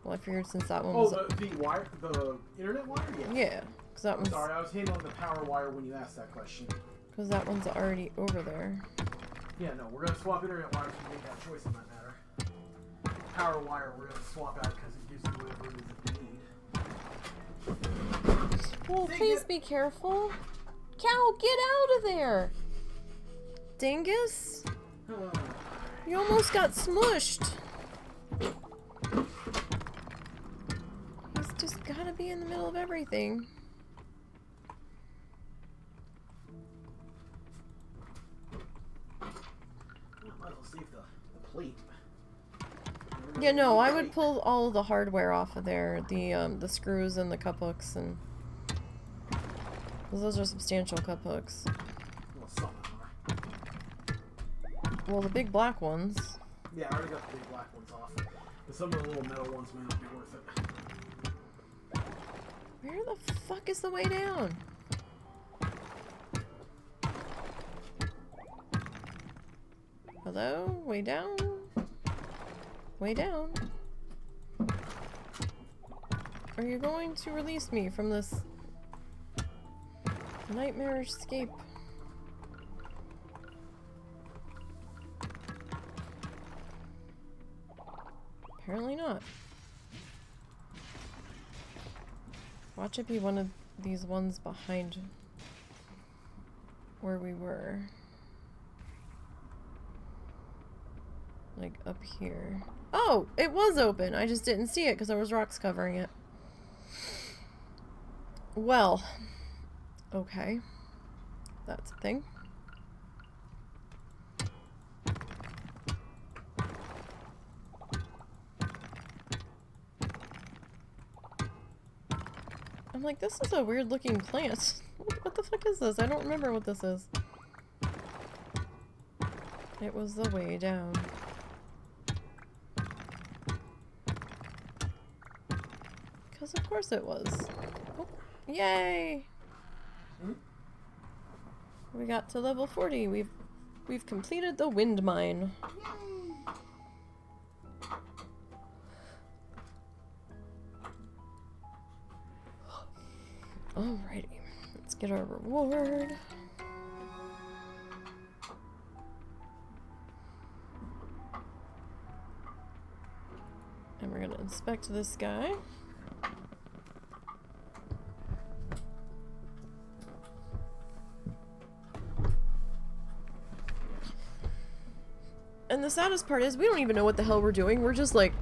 Well, I figured since that one Oh, was... the wire? The internet wire? Yeah. Yeah, because that one's... Sorry, I was handling the power wire when you asked that question. Because that one's already over there. Yeah, no, we're going to swap internet wires when we make that choice in that matter. Power wire we're going to swap out because it gives you whatever it is that you need. Well, please be careful. Cow, get out of there! Dingus? You almost got smushed. He's just gotta be in the middle of everything. Might as well save the plate. Yeah, no, I would pull all of the hardware off of there. The screws and the cup hooks and... Because those are substantial cup hooks. Well, some of them are. Well, the big black ones. Yeah, I already got the big black ones off. But some of the little metal ones may not be worth it. Where the fuck is the way down? Hello? Way down? Way down? Are you going to release me from this nightmarish escape? Apparently not. Watch it be one of these ones behind where we were. Like up here. Oh, it was open. I just didn't see it because there was rocks covering it. Well, okay. That's a thing. I'm like, this is a weird looking plant. What the fuck is this? I don't remember what this is. It was the way down. Because of course it was. Oh, yay! We got to level 40. We've completed the wind mine. Alrighty, let's get our reward. And we're gonna inspect this guy. And the saddest part is we don't even know what the hell we're doing. We're just like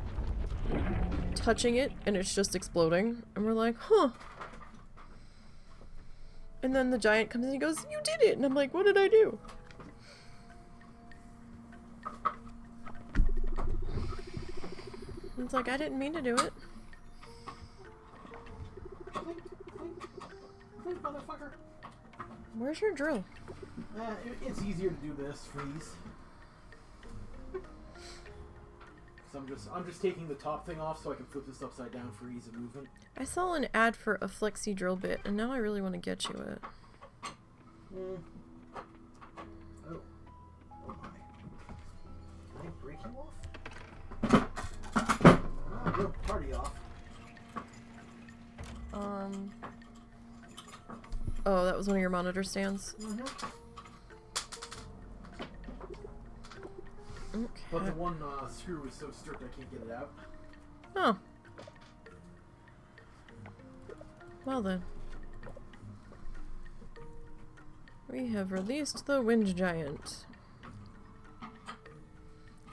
touching it and it's just exploding. And we're like, huh. And then the giant comes in and he goes, you did it! And I'm like, what did I do? And it's like, I didn't mean to do it. Motherfucker. Where's your drill? It's easier to do this, freeze. I'm just taking the top thing off so I can flip this upside down for ease of movement. I saw an ad for a flexi drill bit, and now I really want to get you it. that was one of your monitor stands. Mm-hmm. Okay. But the one screw is so strict I can't get it out. Oh. Well then. We have released the wind giant.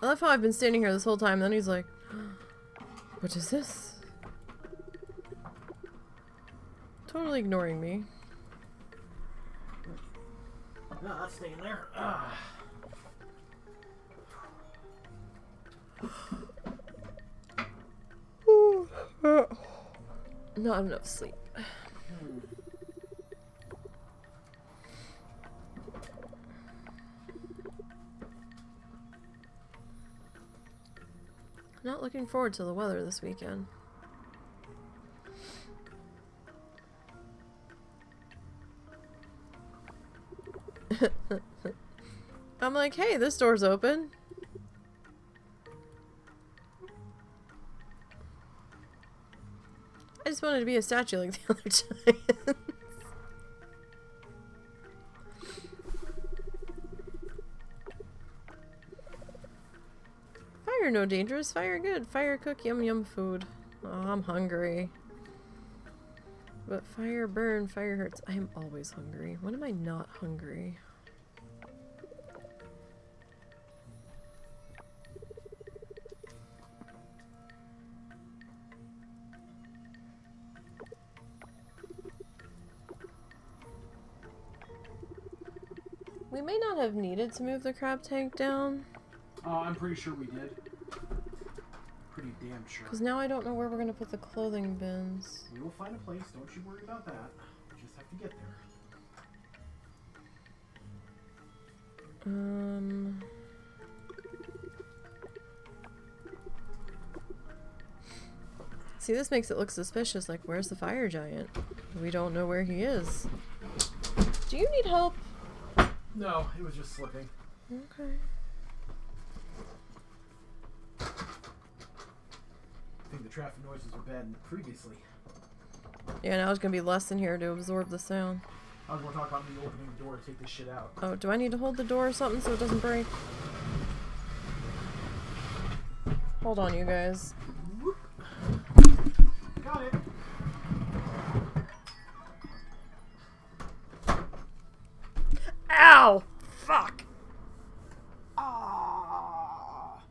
I love how I've been standing here this whole time, and then he's like, what is this? Totally ignoring me. No, that's staying there. Not enough sleep. Not looking forward to the weather this weekend. I'm like, hey, this door's open. I just wanted to be a statue like the other giants. Fire no dangerous, fire good, fire cook yum yum food. Oh, I'm hungry. But fire burn, fire hurts. I am always hungry. When am I not hungry? We may not have needed to move the crab tank down. I'm pretty sure we did. Pretty damn sure. Because now I don't know where we're going to put the clothing bins. We will find a place. Don't you worry about that. We just have to get there. See, this makes it look suspicious. Like, where's the fire giant? We don't know where he is. Do you need help? No, it was just slipping. Okay. I think the traffic noises were bad previously. Yeah, now it's gonna be less in here to absorb the sound. I was going to talk about me opening the door to take this shit out. Oh, do I need to hold the door or something so it doesn't break? Hold on, you guys. Whoop. Got it. Ow! Fuck! Ah.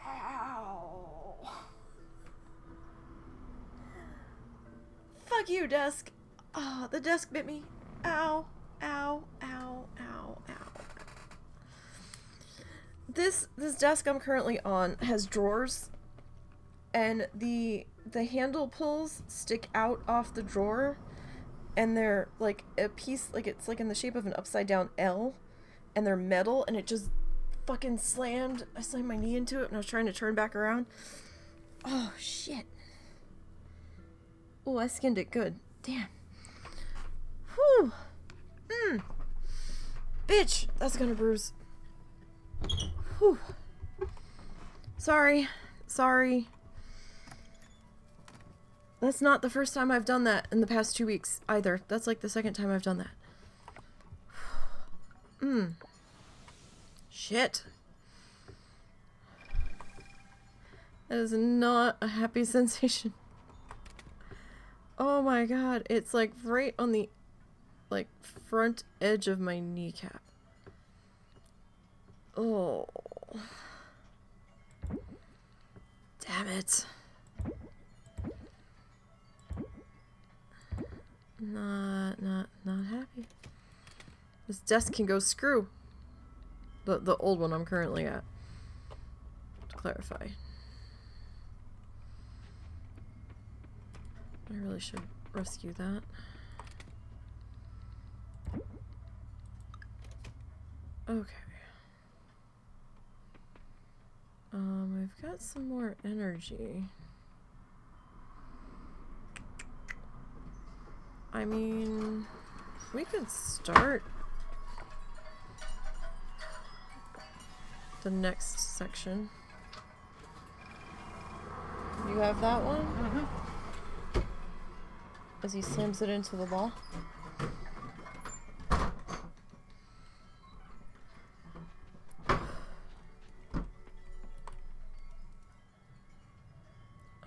Ow! Fuck you, desk! Ah, the desk bit me. Ow! Ow! Ow! Ow! Ow! This desk I'm currently on has drawers, and the handle pulls stick out off the drawer, and they're like a piece, like it's like in the shape of an upside down L, and they're metal, and it just fucking slammed. I slammed my knee into it when I was trying to turn back around. Oh shit. Oh, I skinned it good. Damn. Whew. Bitch, that's gonna bruise. Whew. Sorry. That's not the first time I've done that in the past 2 weeks either. That's like the second time I've done that. Shit. That is not a happy sensation. Oh my god, it's like right on the like front edge of my kneecap. Oh. Damn it. Not happy. This desk can go screw. The old one I'm currently at. To clarify. I really should rescue that. Okay. We've got some more energy. I mean, we could start the next section. You have that one? Mm-hmm. as he slams it into the wall.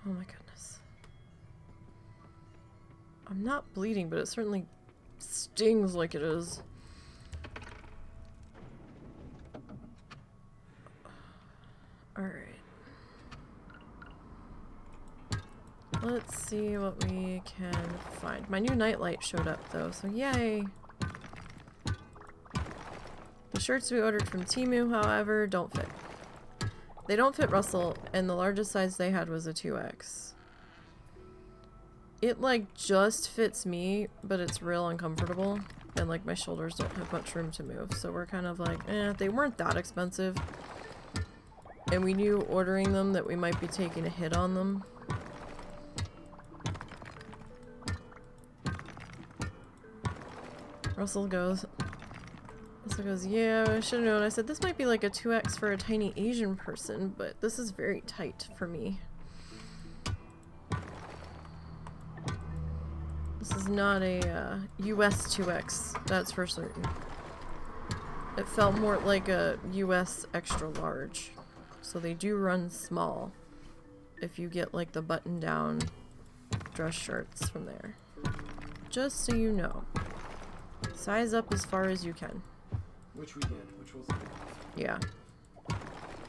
Oh my goodness. I'm not bleeding, but it certainly stings like it is. Alright. Let's see what we can find. My new nightlight showed up though, so yay! The shirts we ordered from Temu, however, don't fit. They don't fit Russell, and the largest size they had was a 2X. It, like, just fits me, but it's real uncomfortable. And, like, my shoulders don't have much room to move. So we're kind of like, they weren't that expensive. And we knew ordering them that we might be taking a hit on them. Russell goes, yeah, I should have known. I said, this might be like a 2X for a tiny Asian person, but this is very tight for me. This is not a US 2X, that's for certain. It felt more like a US extra large. So they do run small if you get like the button down dress shirts from there. Just so you know. Size up as far as you can. Which we did, which was good. Yeah.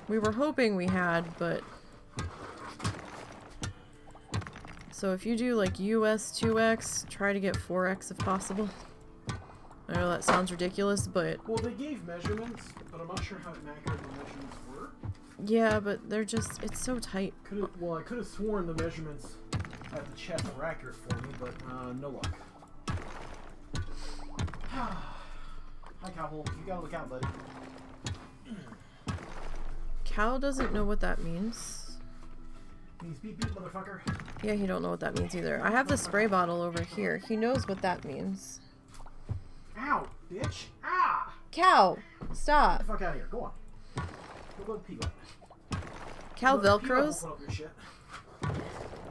We were hoping we had, but... So if you do like US 2X, try to get 4X if possible. I know that sounds ridiculous, but... Well, they gave measurements, but I'm not sure how accurate the measurements were. Yeah, but they're just... It's so tight. Well, I could have sworn the measurements at the chest were accurate for me, but no luck. Hi, Cowhole. You gotta look out, buddy. Cal doesn't know what that means. Means beep beep, motherfucker. Yeah, he don't know what that means either. I have the spray bottle over here. He knows what that means. Ow, bitch! Ah! Cal! Get Stop! the fuck out of here. Go on. Go to the P-Button. Cal P-Button Velcros? will put up your shit.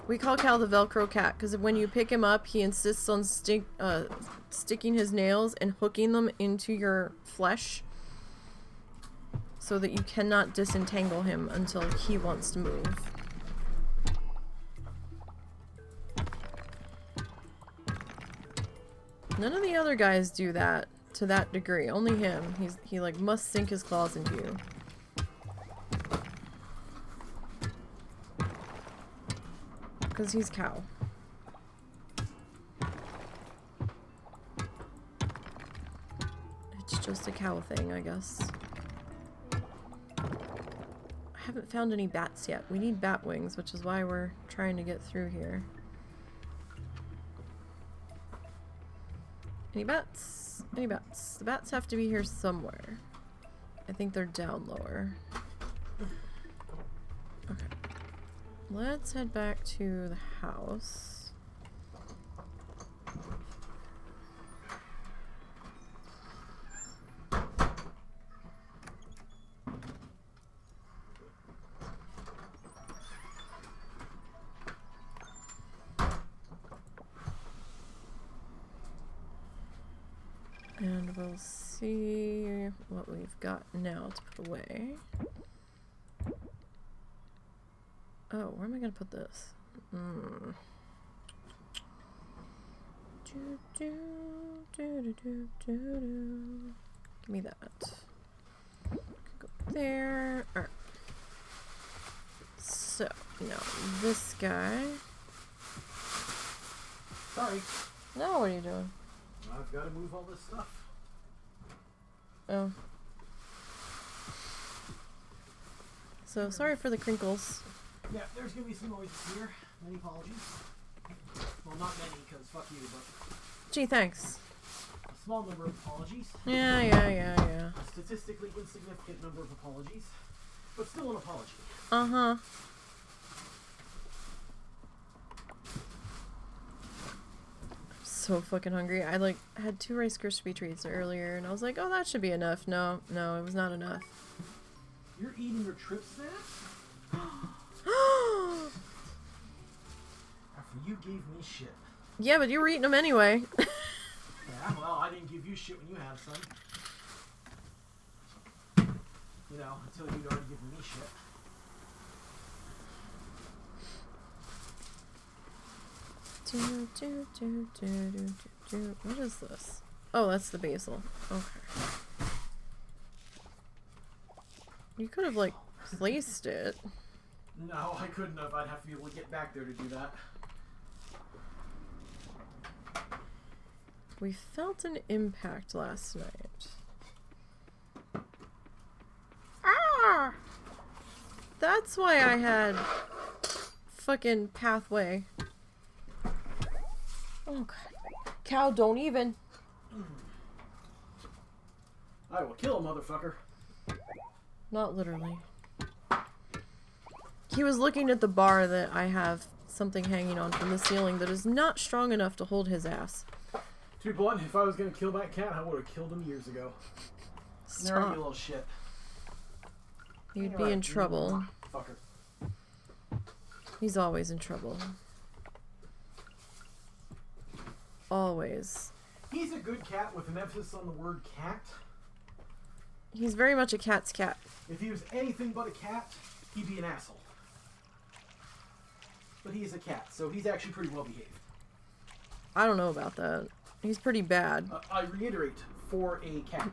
We call Cal the Velcro cat because when you pick him up, he insists on sticking his nails and hooking them into your flesh so that you cannot disentangle him until he wants to move. None of the other guys do that to that degree. Only him. He like must sink his claws into you. Because he's Cow. It's just a cow thing, I guess. I haven't found any bats yet. We need bat wings, which is why we're trying to get through here. Any bats? Any bats? The bats have to be here somewhere. I think they're down lower. Okay. Let's head back to the house. And we'll see what we've got now to put away. Oh, where am I gonna put this? Give me that. Go there. Alright. So, now this guy. Sorry. Now what are you doing? I've got to move all this stuff. Oh. So, sorry for the crinkles. Yeah, there's going to be some noises here. Many apologies. Well, not many, because fuck you, but... Gee, thanks. A small number of apologies. Yeah. A statistically insignificant number of apologies. But still an apology. Uh-huh. So fucking hungry. I like had 2 Rice Krispie treats earlier and I was like, oh, that should be enough. No, it was not enough. You're eating your trip snacks? After you gave me shit. Yeah, but you were eating them anyway. Yeah, well, I didn't give you shit when you had some. You know, until you started giving me shit. What is this? Oh, that's the basil. Okay. You could have, like, placed it. No, I couldn't have. I'd have to be able to get back there to do that. We felt an impact last night. Ah! That's why I had fucking pathway. Oh god. Cow, don't even. I will kill a motherfucker. Not literally. He was looking at the bar that I have something hanging on from the ceiling that is not strong enough to hold his ass. To be blunt, if I was gonna kill that cat, I would have killed him years ago. Stop. There, you little shit. You'd be in trouble. Fucker. He's always in trouble. Always. He's a good cat with an emphasis on the word cat. He's very much a cat's cat. If he was anything but a cat, he'd be an asshole. But he is a cat, so he's actually pretty well behaved. I don't know about that. He's pretty bad. I reiterate, for a cat.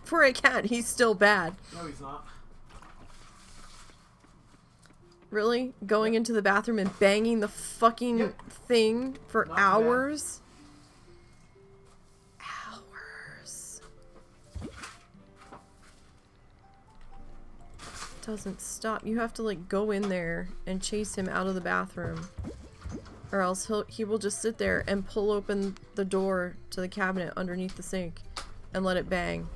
For a cat, he's still bad. No, he's not. Really? Going into the bathroom and banging the fucking thing for Not hours? Hours. Doesn't stop. You have to, like, go in there and chase him out of the bathroom. Or else he will just sit there and pull open the door to the cabinet underneath the sink and let it bang.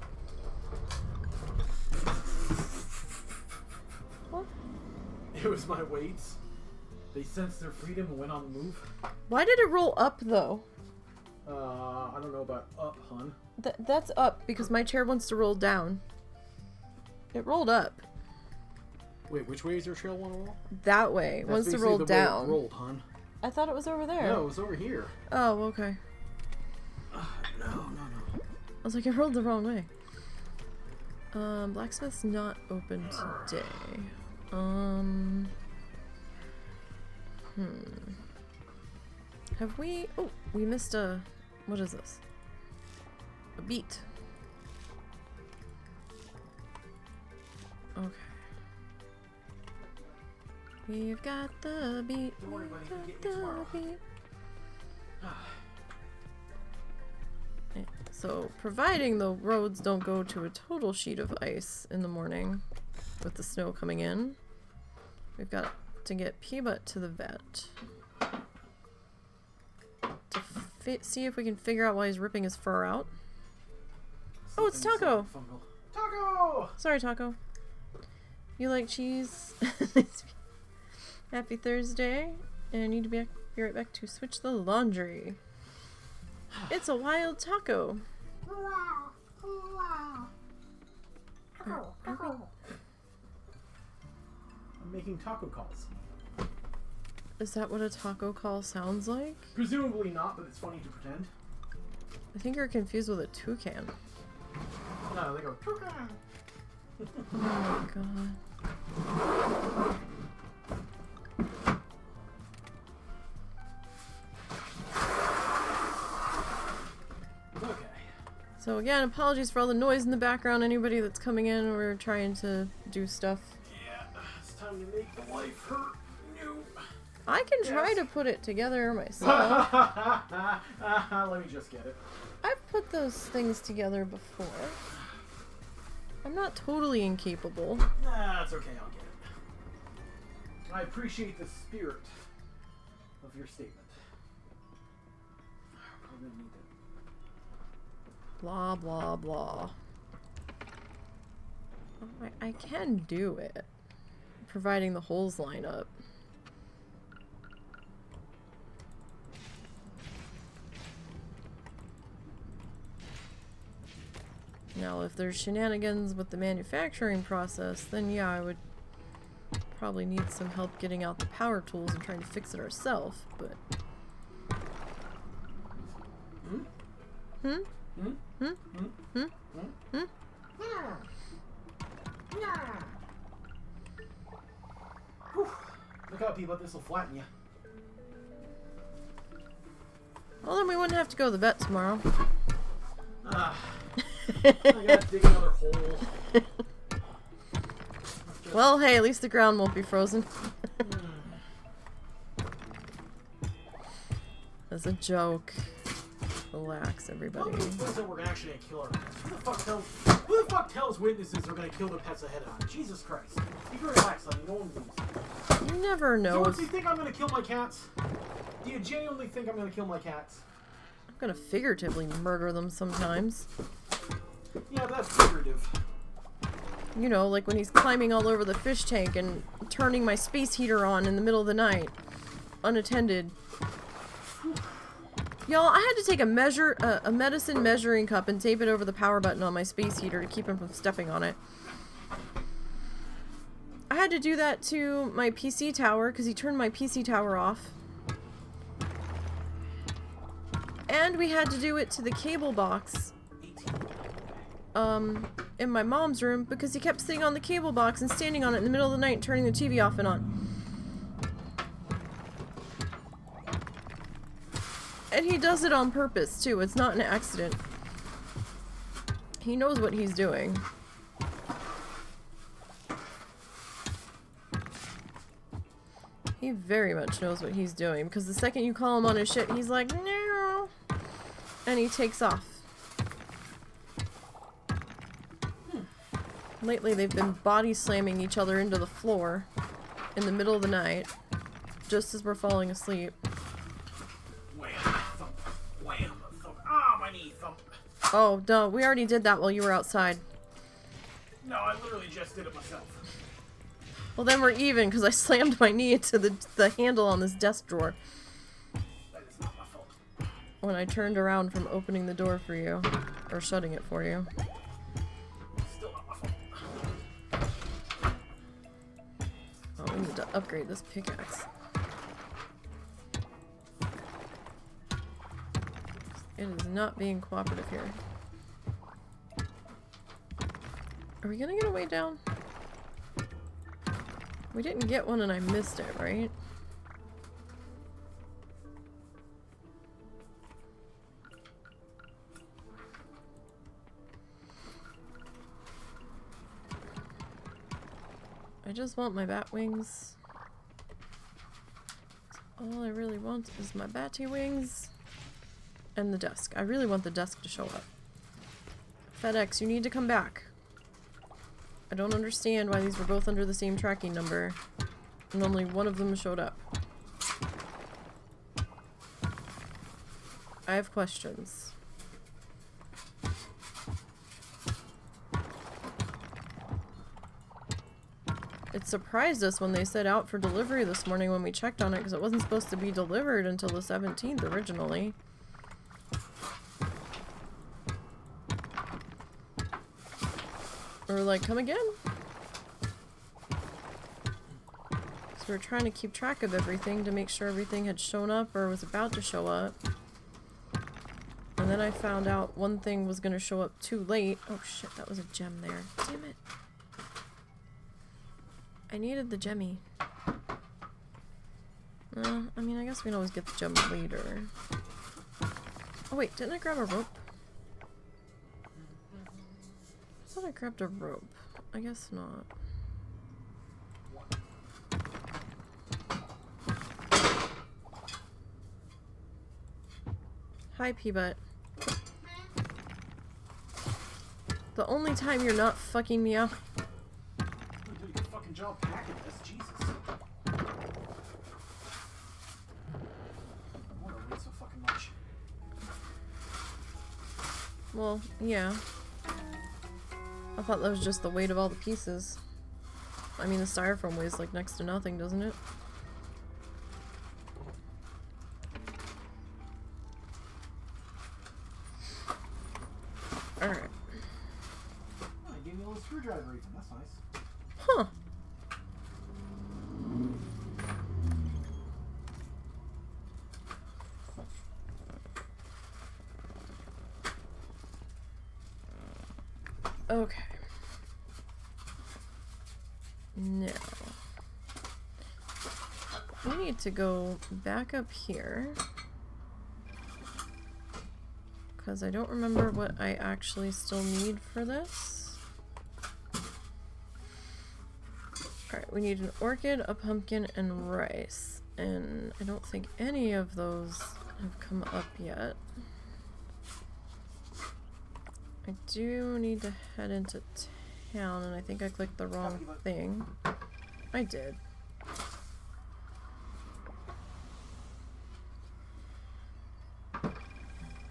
What? It was my weights. They sensed their freedom and went on the move. Why did it roll up, though? I don't know about up, hun. That's up because my chair wants to roll down. It rolled up. Wait, which way is your trail want to roll? That way. It wants to roll the down. Way it rolled, hun. I thought it was over there. No, it was over here. Oh, okay. No. I was like, it rolled the wrong way. Blacksmith's not open today. Have we... Oh, we missed a... What is this? A beet. Okay. We've got the beet. Don't worry, buddy. We've Get got you tomorrow. the beet. So, providing the roads don't go to a total sheet of ice in the morning with the snow coming in, we've got to get P-Butt to the vet to see if we can figure out why he's ripping his fur out. Oh, it's Taco! Taco! Sorry, Taco. You like cheese? Happy Thursday, and I need to be right back to switch the laundry. It's a wild taco. I'm making taco calls. Is that what a taco call sounds like? Presumably not, but it's funny to pretend. I think you're confused with a toucan. No, they go toucan. Oh my god. Okay. So again, apologies for all the noise in the background. Anybody that's coming in, we're trying to do stuff. Yeah, it's time to make the life hurt. No. I can try to put it together myself. Let me just get it. I've put those things together before. I'm not totally incapable. Nah, it's okay, I'll get it. I appreciate the spirit of your statement. I'm gonna need it. Blah, blah, blah. I can do it, providing the holes line up. Now, if there's shenanigans with the manufacturing process, then yeah, I would probably need some help getting out the power tools and trying to fix it ourselves, but Hmm? Hmm? Hmm? Hmm? Hmm? Hmm? Hmm? Whew. Look out, people. This will flatten you. Well, then we wouldn't have to go to the vet tomorrow. I gotta dig another hole. Well, hey, at least the ground won't be frozen. That's a joke. Relax, everybody. Nobody thinks that we're actually gonna kill our pets. Who the fuck tells witnesses they're gonna kill the pets ahead of time? Jesus Christ. You can relax, honey. No one believes. You never know. Do you think I'm gonna kill my cats? Do you genuinely think I'm gonna kill my cats? I'm gonna figuratively murder them sometimes. Yeah, but that's figurative. You know, like when he's climbing all over the fish tank and turning my space heater on in the middle of the night. Unattended. Y'all, I had to take a medicine measuring cup and tape it over the power button on my space heater to keep him from stepping on it. I had to do that to my PC tower because he turned my PC tower off. And we had to do it to the cable box in my mom's room because he kept sitting on the cable box and standing on it in the middle of the night and turning the TV off and on. And he does it on purpose, too. It's not an accident. He knows what he's doing. He very much knows what he's doing, because the second you call him on his shit, he's like, no, and he takes off. Lately, they've been body slamming each other into the floor in the middle of the night, just as we're falling asleep. Oh, no, we already did that while you were outside. No, I literally just did it myself. Well, then we're even, because I slammed my knee into the handle on this desk drawer. That is not my fault. When I turned around from opening the door for you. Or shutting it for you. Still not my fault. Oh, we need to upgrade this pickaxe. It is not being cooperative here. Are we gonna get a way down? We didn't get one and I missed it, right? I just want my bat wings. All I really want is my batty wings. And the desk. I really want the desk to show up. FedEx, you need to come back. I don't understand why these were both under the same tracking number. And only one of them showed up. I have questions. It surprised us when they said out for delivery this morning when we checked on it because it wasn't supposed to be delivered until the 17th originally. Or like, come again? So we're trying to keep track of everything to make sure everything had shown up or was about to show up. And then I found out one thing was going to show up too late. Oh shit, that was a gem there. Damn it. I needed the gemmy. I mean, I guess we can always get the gem later. Oh wait, didn't I grab a rope? I thought I grabbed a rope. I guess not. Hi, P-Butt. The only time you're not fucking me out. I'm doing a good fucking job packing this, Jesus. I want to read so fucking much. Well, yeah. I thought that was just the weight of all the pieces. I mean, the styrofoam weighs like next to nothing, doesn't it? Alright. Oh, I gave me a little screwdriver even. That's nice. Huh. Okay. Now, we need to go back up here. Because I don't remember what I actually still need for this. Alright, we need an orchid, a pumpkin, and rice. And I don't think any of those have come up yet. I do need to head into town, and I think I clicked the wrong thing. I did.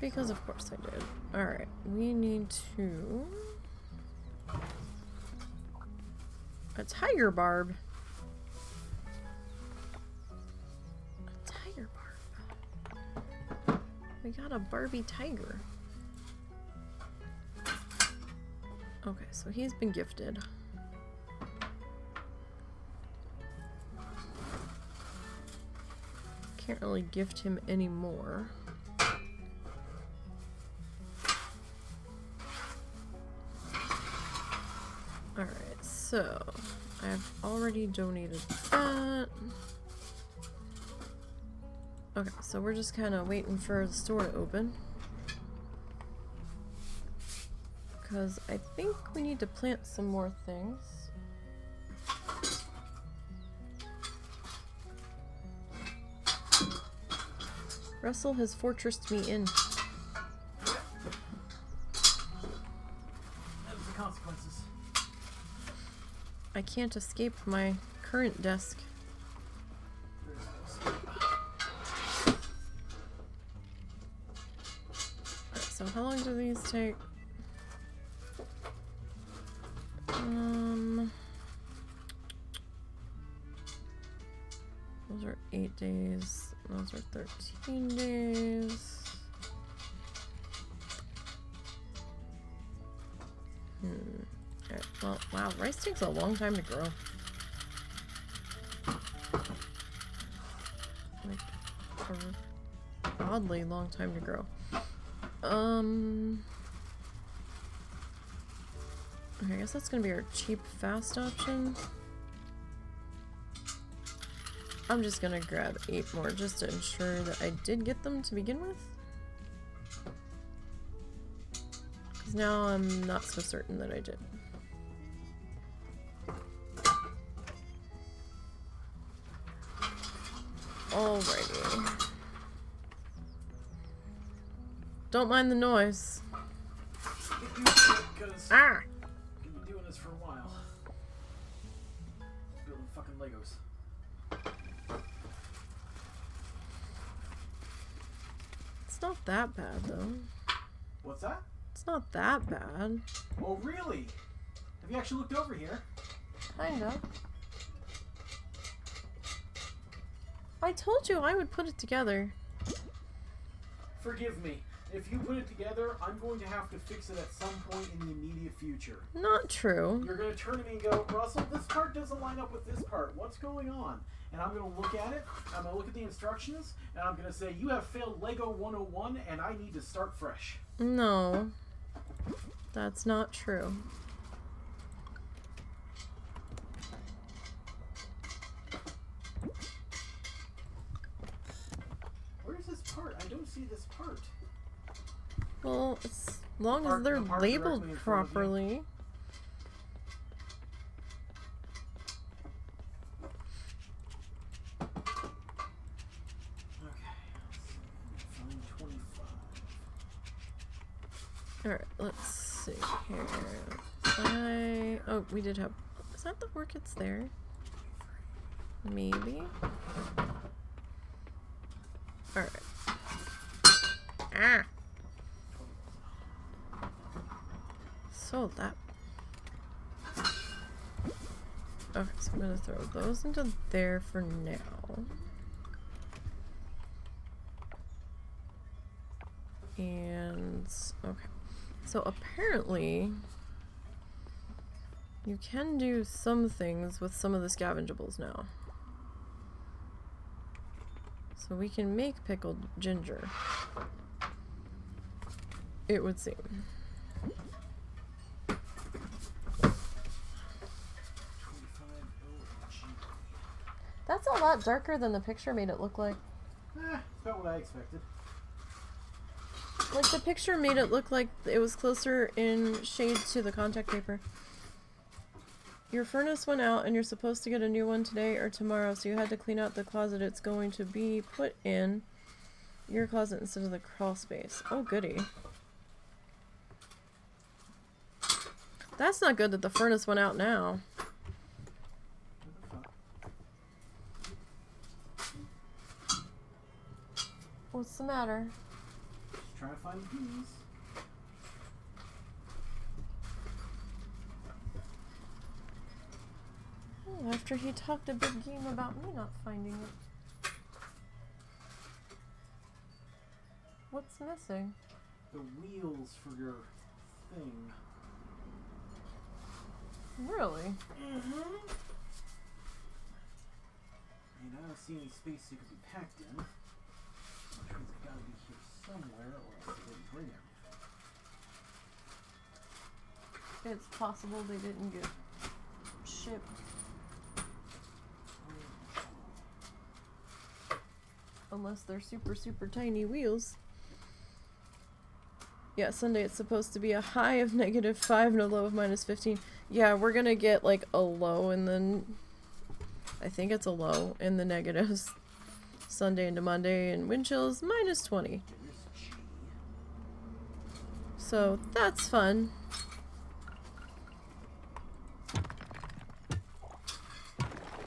Because of course I did. Alright, we need to... A tiger barb. A tiger barb. We got a Barbie tiger. Okay, so he's been gifted. Can't really gift him anymore. Alright, so I've already donated that. Okay, so we're just kind of waiting for the store to open. Because I think we need to plant some more things. Russell has fortressed me in. That's the consequences. I can't escape my current desk. Alright, so how long do these take? Those are 8 days. Those are 13 days. Alright, well, wow, rice takes a long time to grow. Like, a oddly long time to grow. Okay, I guess that's gonna be our cheap, fast option. I'm just gonna grab 8 more just to ensure that I did get them to begin with. Because now I'm not so certain that I did. Alrighty. Don't mind the noise. Ah! I've been doing this for a while. Building fucking Legos. It's not that bad, though. What's that? It's not that bad. Oh, really? Have you actually looked over here? Kinda. I told you I would put it together. Forgive me. If you put it together, I'm going to have to fix it at some point in the immediate future. Not true. You're going to turn to me and go, Russell, this part doesn't line up with this part. What's going on? And I'm going to look at it, I'm going to look at the instructions, and I'm going to say, you have failed Lego 101, and I need to start fresh. No. That's not true. Where's this part? I don't see this part. Well, as long as they're labeled properly. Alright, let's see here. Oh, we did have... Is that the orchids there? Maybe? Alright. Ah! So that... Okay, so I'm gonna throw those into there for now. And... okay. So apparently, you can do some things with some of the scavengeables now. So we can make pickled ginger. It would seem. lot darker than the picture made it look like. It's about what I expected. Like, the picture made it look like it was closer in shade to the contact paper. Your furnace went out and you're supposed to get a new one today or tomorrow, so you had to clean out the closet it's going to be put in your closet instead of the crawl space. Oh, goody. That's not good that the furnace went out now. What's the matter? Just trying to find the bees. Oh, after he talked a big game about me not finding it. What's missing? The wheels for your thing. Really? Mm-hmm. I don't see any space it could be packed in. Which means it's gotta be here somewhere, or else they didn't bring everything. It's possible they didn't get shipped. Unless they're super, super tiny wheels. Yeah, Sunday it's supposed to be a high of -5 and a low of -15. Yeah, we're gonna get like a low and then I think it's a low in the negatives. Sunday into Monday and wind chills -20. So that's fun.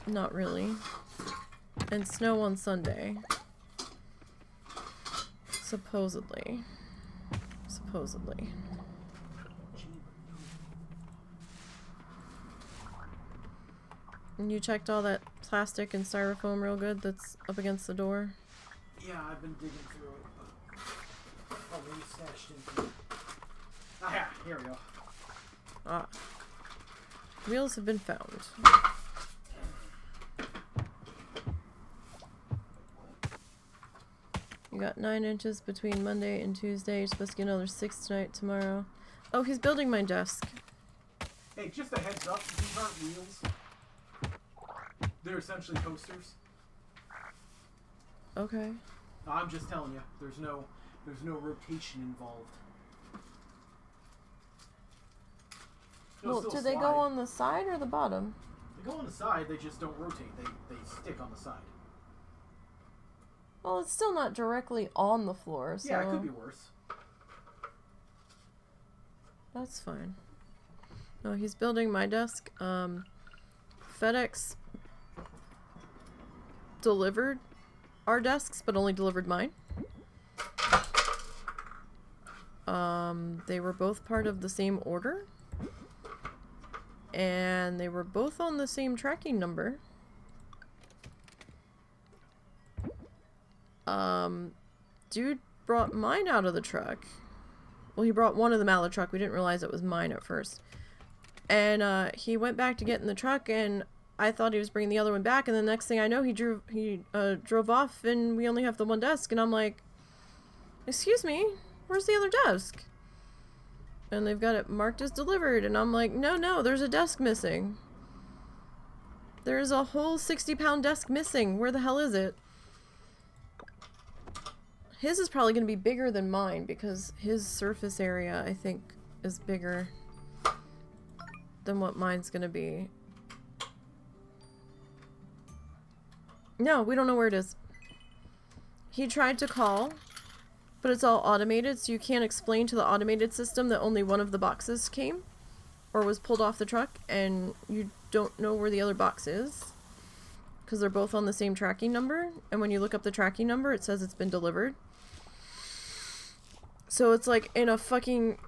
Not really. And snow on Sunday. Supposedly. Supposedly. And you checked all that plastic and styrofoam real good that's up against the door? Yeah, I've been digging through it. Probably stashed into it. Ah, yeah, here we go. Ah. Wheels have been found. You got 9 inches between Monday and Tuesday. You're supposed to get another 6 tonight, tomorrow. Oh, he's building my desk. Hey, just a heads up, these aren't wheels. They're essentially coasters. Okay. I'm just telling you, there's no rotation involved. Well, do they go on the side or the bottom? They go on the side, they just don't rotate. They stick on the side. Well, it's still not directly on the floor, so... Yeah, it could be worse. That's fine. No, he's building my desk. FedEx delivered our desks, but only delivered mine. They were both part of the same order. And they were both on the same tracking number. Dude brought mine out of the truck. Well, he brought one of them out of the truck. We didn't realize it was mine at first. And, he went back to get in the truck, and I thought he was bringing the other one back, and the next thing I know, he drove off, and we only have the one desk, and I'm like, excuse me, where's the other desk? And they've got it marked as delivered, and I'm like, no, there's a desk missing. There's a whole 60-pound desk missing. Where the hell is it? His is probably going to be bigger than mine, because his surface area, I think, is bigger than what mine's going to be. No, we don't know where it is. He tried to call, but it's all automated, so you can't explain to the automated system that only one of the boxes came or was pulled off the truck, and you don't know where the other box is because they're both on the same tracking number, and when you look up the tracking number, it says it's been delivered. So it's like in a fucking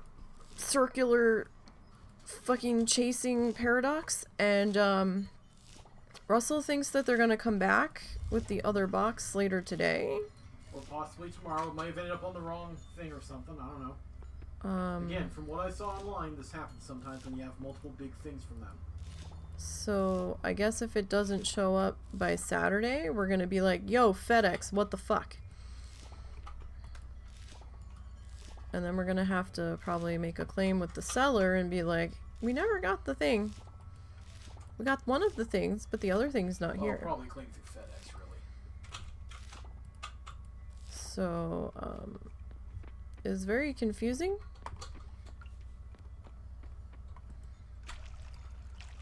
circular fucking chasing paradox, and Russell thinks that they're gonna come back with the other box later today. Or possibly tomorrow. It might have ended up on the wrong thing or something. I don't know. Again, from what I saw online, this happens sometimes when you have multiple big things from them. So, I guess if it doesn't show up by Saturday, we're gonna be like, yo, FedEx, what the fuck? And then we're gonna have to probably make a claim with the seller and be like, we never got the thing. We got one of the things, but the other thing's not here. I'll probably claim through FedEx, So, is very confusing.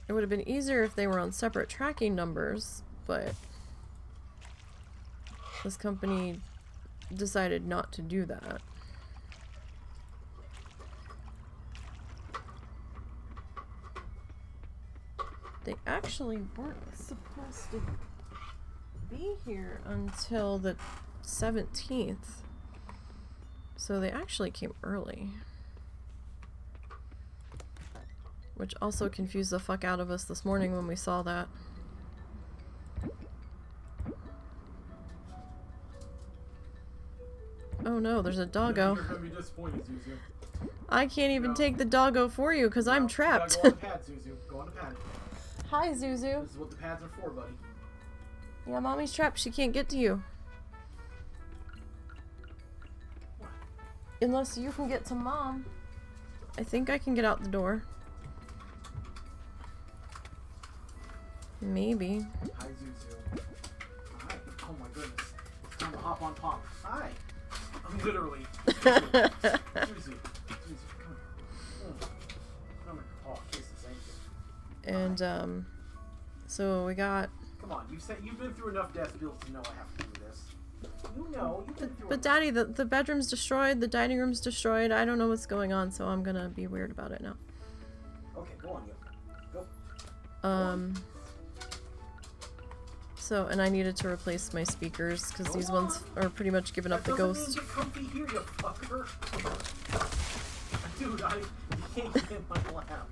It would have been easier if they were on separate tracking numbers, but this company decided not to do that. They actually weren't supposed to be here until the 17th. So they actually came early. Which also confused the fuck out of us this morning when we saw that. Oh no, there's a doggo. You're gonna be disappointed, Zuzu. I can't even take the doggo for you because I'm trapped. Go on the pad, Zuzu. Go on the pad. Hi, Zuzu. This is what the pads are for, buddy. Yeah, Mommy's trapped. She can't get to you. What? Unless you can get to Mom. I think I can get out the door. Maybe. Hi, Zuzu. Hi. Oh my goodness. It's time to hop on Pop. Hi. I'm literally. Zuzu. Zuzu, come here. Come here. Oh, kisses, thank you. And, so we got... Come on, you've been through enough death bills to know I have to do this. You know, you've been through But Daddy, the bedroom's destroyed, the dining room's destroyed. I don't know what's going on, so I'm gonna be weird about it now. Okay, go on, you. Go. So, and I needed to replace my speakers, because these ones are pretty much giving up the ghost. That doesn't mean you comfy here, you fucker. Dude, you can't get in my lap.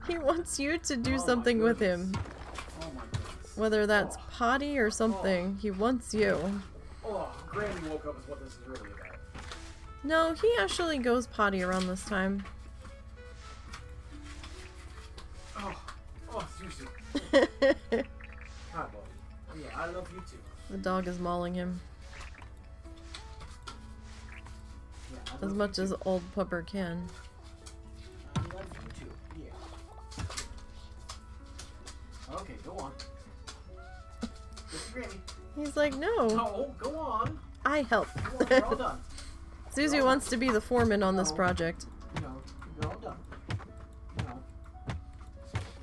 He wants you to do something with him. Oh my goodness. Whether that's potty or something, he wants you. Oh, Granny woke up is what this is really about. No, he actually goes potty around this time. Oh, Zuzu. Hi, buddy. Yeah, I love you too. The dog is mauling him. Yeah, As much as old pupper can. I love you too. Yeah. Okay, go on. Just Granny. He's like, no. No, go on. I help. Go on, you're all done. Zuzu wants to be the foreman on this project. No, you're all done. No.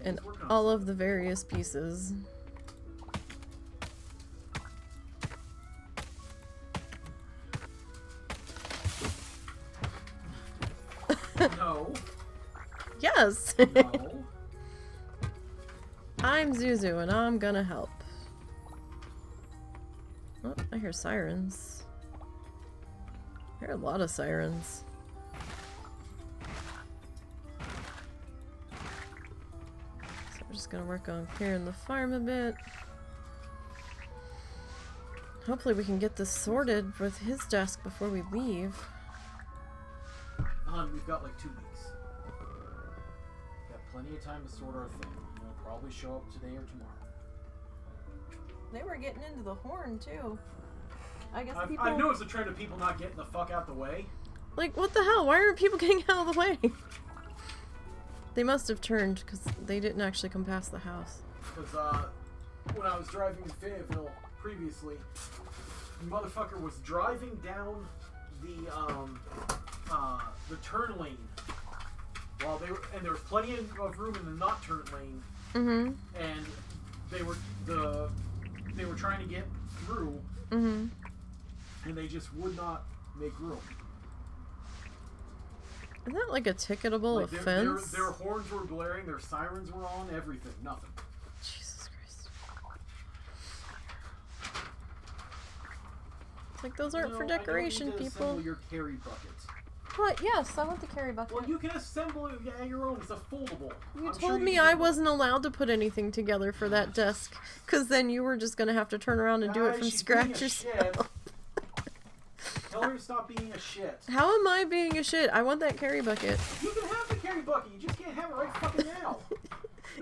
And all of the various pieces. No. Yes! No. I'm Zuzu and I'm gonna help. Oh, I hear sirens. I hear a lot of sirens. So we're just gonna work on clearing the farm a bit. Hopefully we can get this sorted with his desk before we leave. We've got like 2 weeks. Got plenty of time to sort our thing. We'll probably show up today or tomorrow. They were getting into the horn too. I guess people... I've noticed a trend of people not getting the fuck out the way. Like, what the hell? Why aren't people getting out of the way? They must have turned, because they didn't actually come past the house. Because, when I was driving to Fayetteville previously, the motherfucker was driving down the turn lane while they were, and there was plenty of room in the not turn lane. Mm-hmm. And they were trying to get through. Mm-hmm. And they just would not make room. Isn't that like a ticketable Like offense? Their horns were blaring, their sirens were on, everything, nothing. Jesus Christ. It's like, those aren't for decoration, I don't need to people. assemble your carry bucket. What? Yes, I want the carry bucket. Well, you can assemble it your own. It's a foldable. You I'm told sure me you can I do it. wasn't allowed to put anything together for that desk, because then you were just going to have to turn around and do it Guys, from she's being scratch a yourself. shit. Tell her to stop being a shit. How am I being a shit? I want that carry bucket. You can have the carry bucket. You just can't have it right fucking now.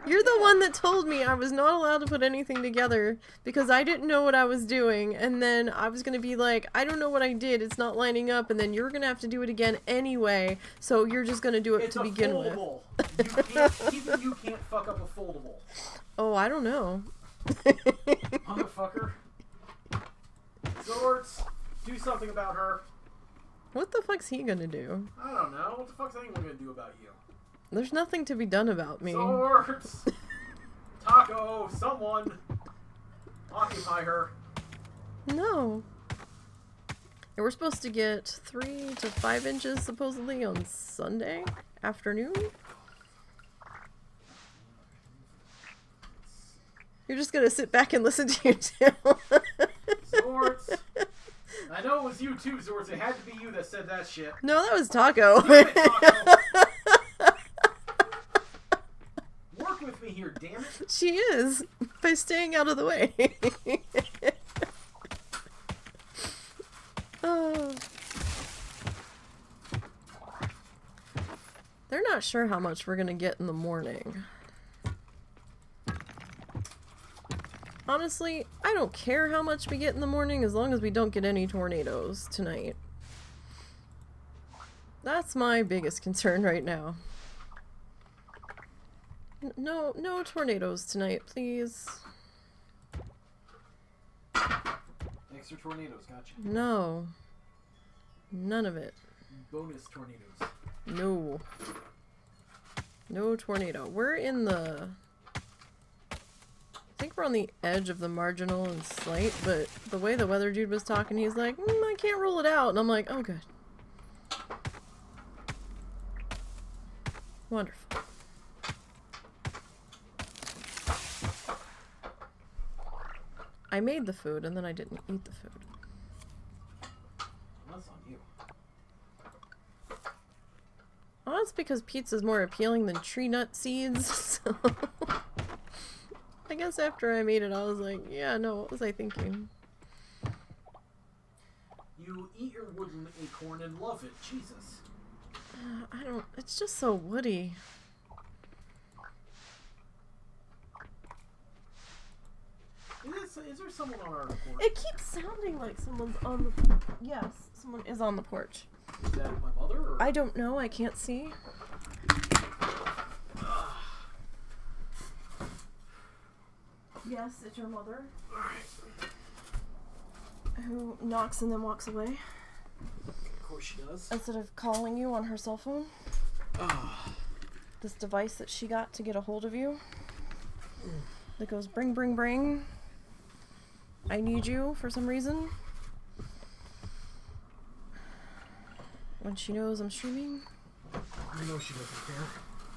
You're the one that told me I was not allowed to put anything together because I didn't know what I was doing, and then I was going to be like, I don't know what I did, it's not lining up, and then you're going to have to do it again anyway, so you're just going to do it It's to a begin with. foldable. Even you can't fuck up a foldable. Oh, I don't know. Motherfucker. Swords. Do something about her. What the fuck's he gonna do? I don't know. What the fuck's anyone gonna do about you? There's nothing to be done about me. Swords! Taco! Someone! Occupy her. No. And we're supposed to get 3 to 5 inches supposedly on Sunday afternoon. You're just gonna sit back and listen to your tail. Swords! I know it was you too, Swords. It had to be you that said that shit. No, that was Taco. Damn it, Taco! Work with me here, damn it! She is, by staying out of the way. Oh. They're not sure how much we're gonna get in the morning. Honestly, I don't care how much we get in the morning as long as we don't get any tornadoes tonight. That's my biggest concern right now. No tornadoes tonight, please. Extra tornadoes, gotcha. No. None of it. Bonus tornadoes. No. No tornado. We're in the... I think we're on the edge of the marginal and slate, but the way the weather dude was talking, he's like, I can't rule it out. And I'm like, oh, good. Wonderful. I made the food and then I didn't eat the food. That's on you. Oh, that's because pizza's more appealing than tree nut seeds, so... I guess after I made it, I was like, yeah, no, what was I thinking? You eat your wooden acorn and love it. Jesus. I don't... It's just so woody. Is there someone on our porch? It keeps sounding like someone's on the... Yes, someone is on the porch. Is that my mother? Or? I don't know, I can't see. Yes, it's your mother. Alright. Who knocks and then walks away. Of course she does. Instead of calling you on her cell phone. This device that she got to get a hold of you. That goes bring, bring, bring. I need you for some reason. When she knows I'm streaming. I know she doesn't care.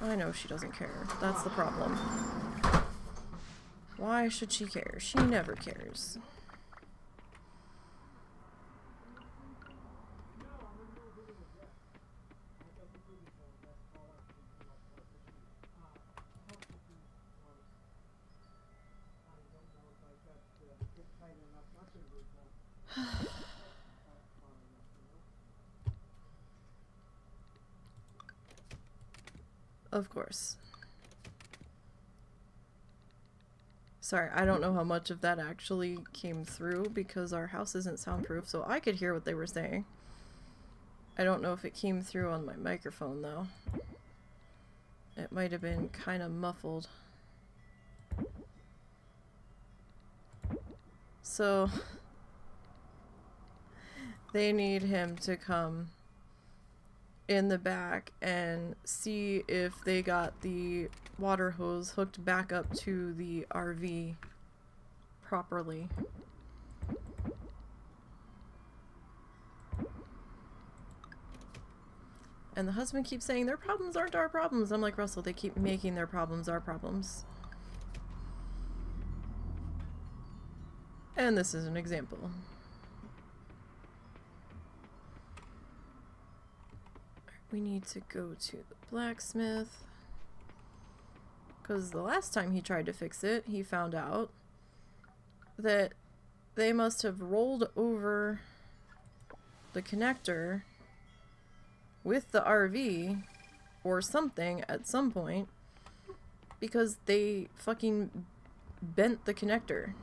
I know she doesn't care. That's the problem. Why should she care? She never cares. Of course. Sorry, I don't know how much of that actually came through because our house isn't soundproof, so I could hear what they were saying. I don't know if it came through on my microphone, though. It might have been kind of muffled. So, they need him to come in the back and see if they got the water hose hooked back up to the RV properly. And the husband keeps saying their problems aren't our problems. I'm like, Russell, they keep making their problems our problems. And this is an example. We need to go to the blacksmith. Because the last time he tried to fix it, he found out that they must have rolled over the connector with the RV or something at some point because they fucking bent the connector.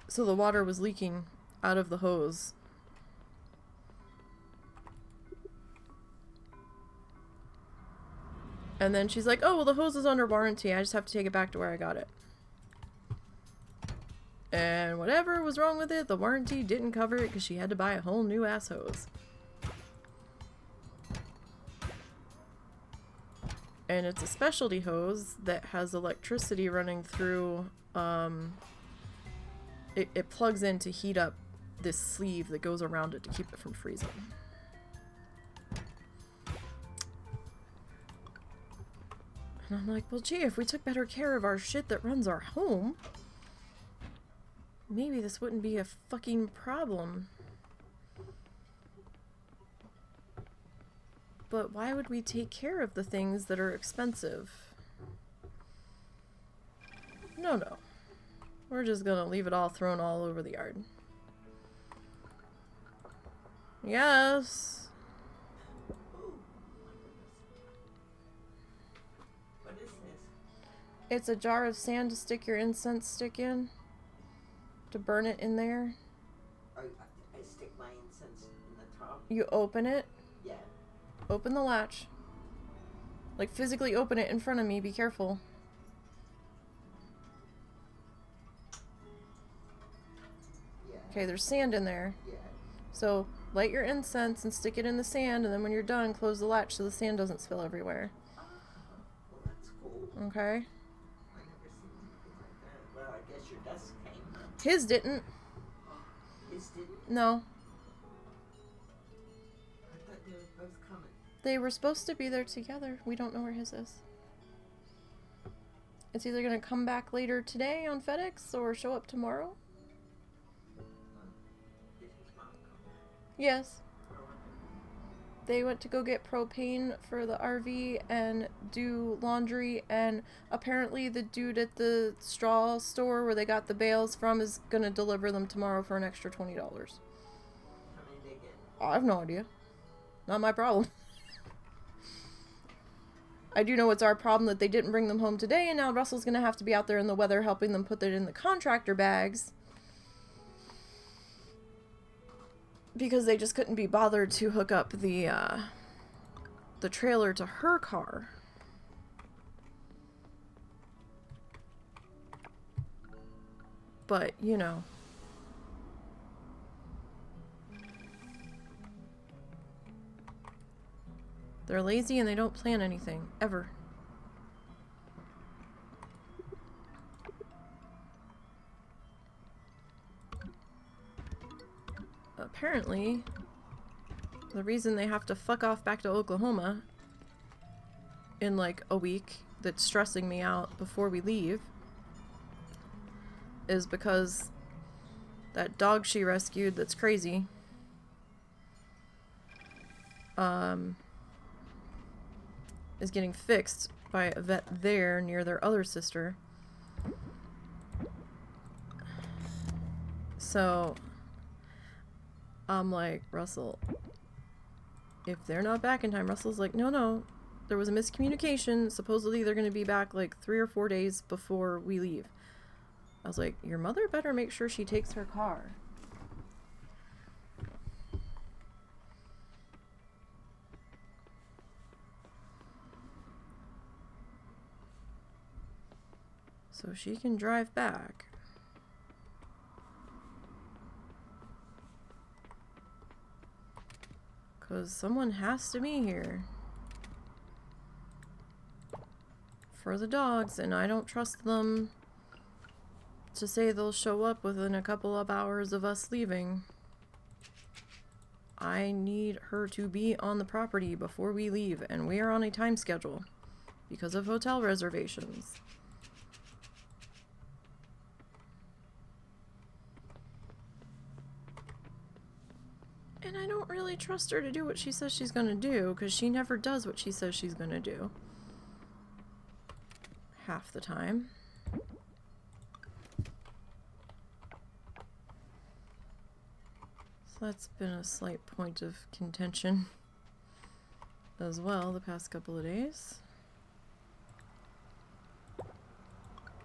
So the water was leaking out of the hose. And then she's like, oh, well, the hose is under warranty. I just have to take it back to where I got it. And whatever was wrong with it, the warranty didn't cover it because she had to buy a whole new ass hose. And it's a specialty hose that has electricity running through, it plugs in to heat up this sleeve that goes around it to keep it from freezing. And I'm like, well, gee, if we took better care of our shit that runs our home, maybe this wouldn't be a fucking problem. But why would we take care of the things that are expensive? No, no. We're just gonna leave it all thrown all over the yard. Yes. What is this? It's a jar of sand to stick your incense stick in. To burn it in there. I stick my incense in the top. You open it. Yeah. Open the latch. Like, physically open it in front of me. Be careful. Yeah. Okay, there's sand in there. Yeah. So, light your incense and stick it in the sand, and then when you're done, close the latch so the sand doesn't spill everywhere. Well, that's cool. Okay? I never seen anything like that. Well, I guess your desk came. His didn't. His didn't? No. I thought they were both coming. They were supposed to be there together. We don't know where his is. It's either gonna come back later today on FedEx or show up tomorrow. Did his mom come? Yes. Oh, okay. They went to go get propane for the RV and do laundry, and apparently the dude at the straw store where they got the bales from is gonna deliver them tomorrow for an extra $20. How many they get? I have no idea. Not my problem. I do know it's our problem that they didn't bring them home today, and now Russell's gonna have to be out there in the weather helping them put it in the contractor bags. Because they just couldn't be bothered to hook up the trailer to her car. But, you know. They're lazy and they don't plan anything, ever. Apparently, the reason they have to fuck off back to Oklahoma in like a week that's stressing me out before we leave is because that dog she rescued that's crazy is getting fixed by a vet there near their other sister. So I'm like, Russell, if they're not back in time, Russell's like, no, there was a miscommunication. Supposedly they're going to be back like 3 or 4 days before we leave. I was like, your mother better make sure she takes her car. So she can drive back. Because someone has to be here. For the dogs, and I don't trust them to say they'll show up within a couple of hours of us leaving. I need her to be on the property before we leave, and we are on a time schedule because of hotel reservations. And I don't really trust her to do what she says she's gonna do, because she never does what she says she's gonna do. Half the time. So that's been a slight point of contention as well the past couple of days.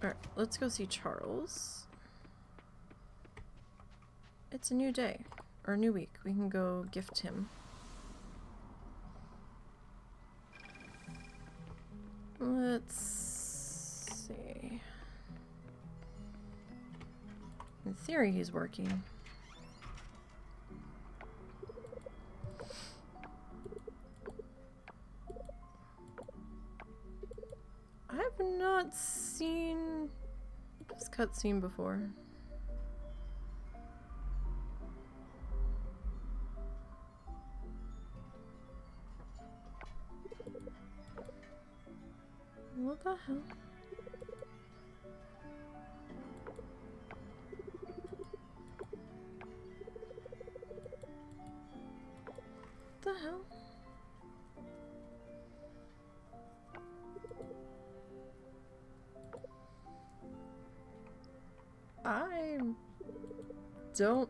Alright, let's go see Charles. It's a new day. Or a new week. We can go gift him. Let's see. In theory, he's working. I have not seen this cutscene before. What the hell? What the hell? I don't...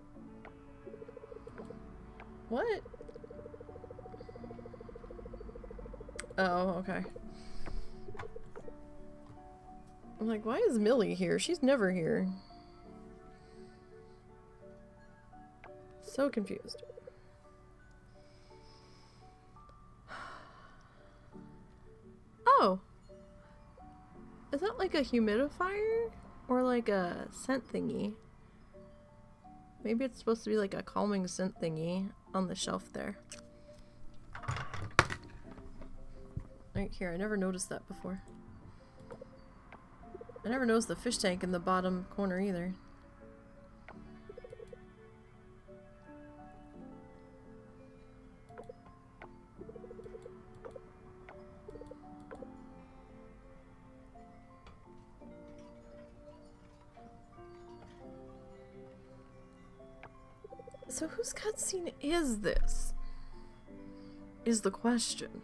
What? Oh, okay. I'm like, why is Millie here? She's never here. So confused. Oh! Is that like a humidifier? Or like a scent thingy? Maybe it's supposed to be like a calming scent thingy on the shelf there. Right here, I never noticed that before. I never noticed the fish tank in the bottom corner either. So whose cutscene is this? Is the question.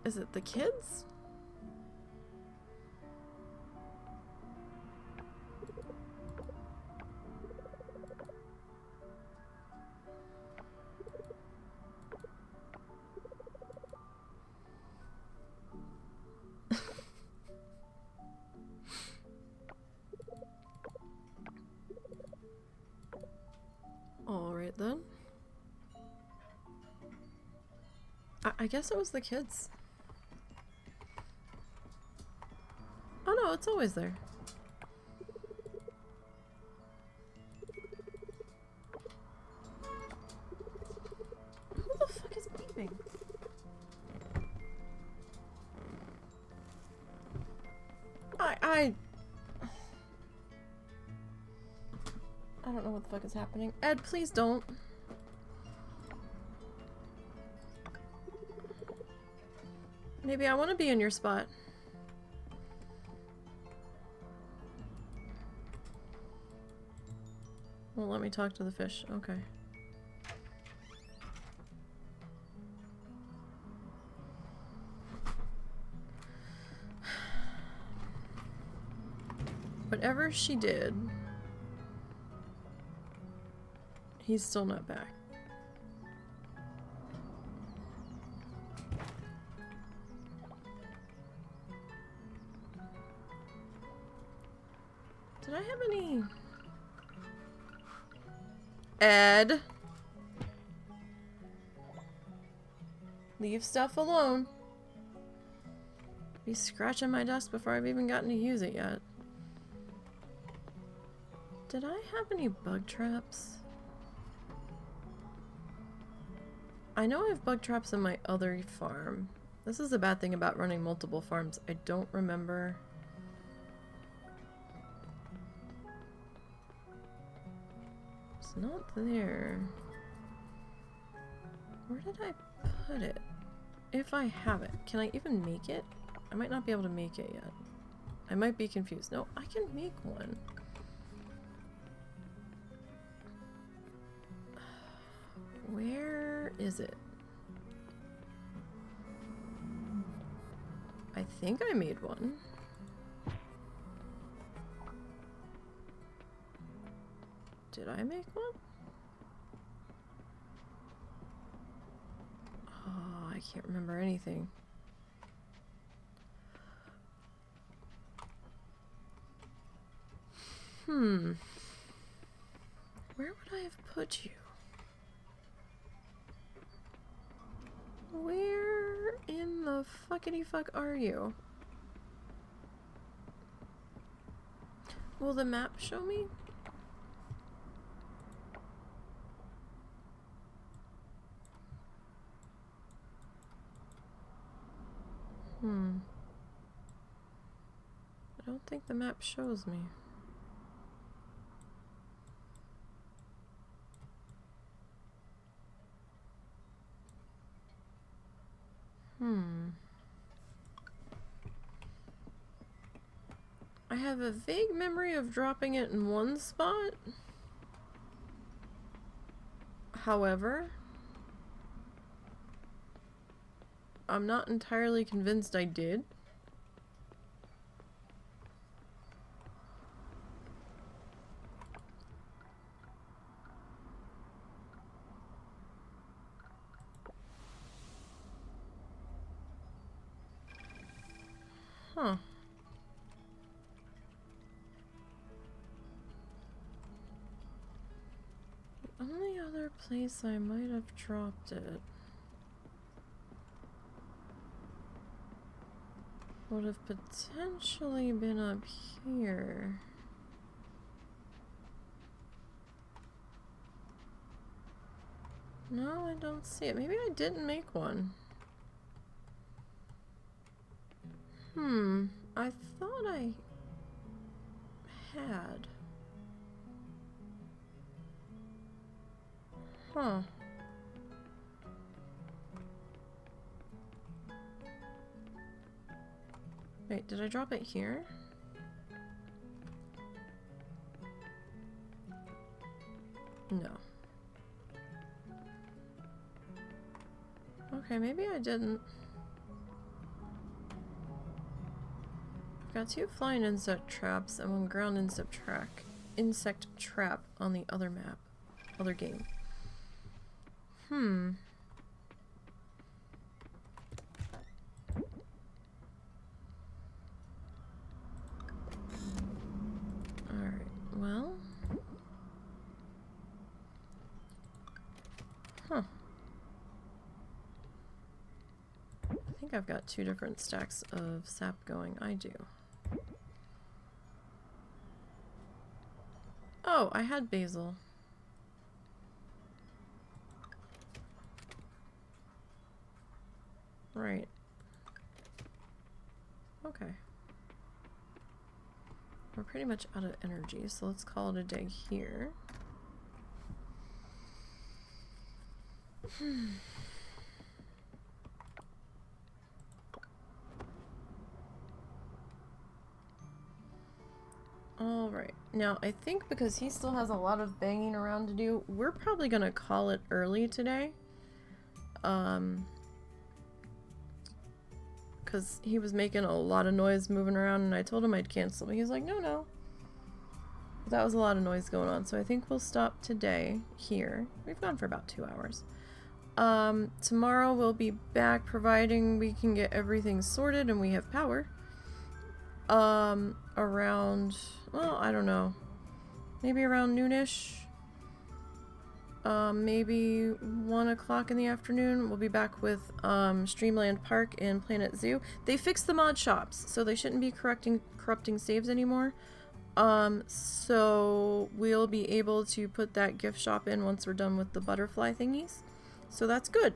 Is it the kids? Alright then. I guess it was the kids. Oh no, it's always there. Who the fuck is beeping? I don't know what the fuck is happening. Ed, please don't. Maybe I want to be in your spot. Well, let me talk to the fish. Okay. Whatever she did, he's still not back. Did I have any... Ed? Leave stuff alone. Be scratching my desk before I've even gotten to use it yet. Did I have any bug traps? I know I have bug traps in my other farm. This is the bad thing about running multiple farms. I don't remember. It's not there. Where did I put it? If I have it. Can I even make it? I might not be able to make it yet. I might be confused. No, I can make one. Where is it? I think I made one. Did I make one? Oh, I can't remember anything. Where would I have put you? Where in the fuckity fuck are you? Will the map show me? I don't think the map shows me. I have a vague memory of dropping it in one spot. However, I'm not entirely convinced I did. Huh. The only other place I might have dropped it would have potentially been up here. No, I don't see it. Maybe I didn't make one. I thought I had. Huh. Wait, did I drop it here? No. Okay, maybe I didn't. I've got 2 flying insect traps and 1 ground insect trap on the other map. Other game. Alright, well. Huh. I think I've got 2 different stacks of sap going. I do. Oh, I had basil. Right. Okay. We're pretty much out of energy, so let's call it a day here. Alright, now I think because he still has a lot of banging around to do, we're probably gonna call it early today. Because he was making a lot of noise moving around and I told him I'd cancel, but he was like, no. That was a lot of noise going on, so I think we'll stop today here. We've gone for about 2 hours. Tomorrow we'll be back providing we can get everything sorted and we have power. Around, well, I don't know, maybe around noonish, maybe 1 o'clock in the afternoon. We'll be back with Streamland Park and Planet Zoo. They fixed the mod shops, so they shouldn't be corrupting saves anymore. So we'll be able to put that gift shop in once we're done with the butterfly thingies, so that's good.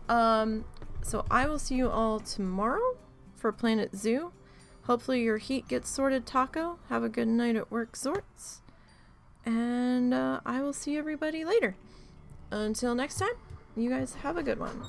So I will see you all tomorrow for Planet Zoo. Hopefully your heat gets sorted, Taco. Have a good night at work, Zorts. And I will see everybody later. Until next time, you guys have a good one.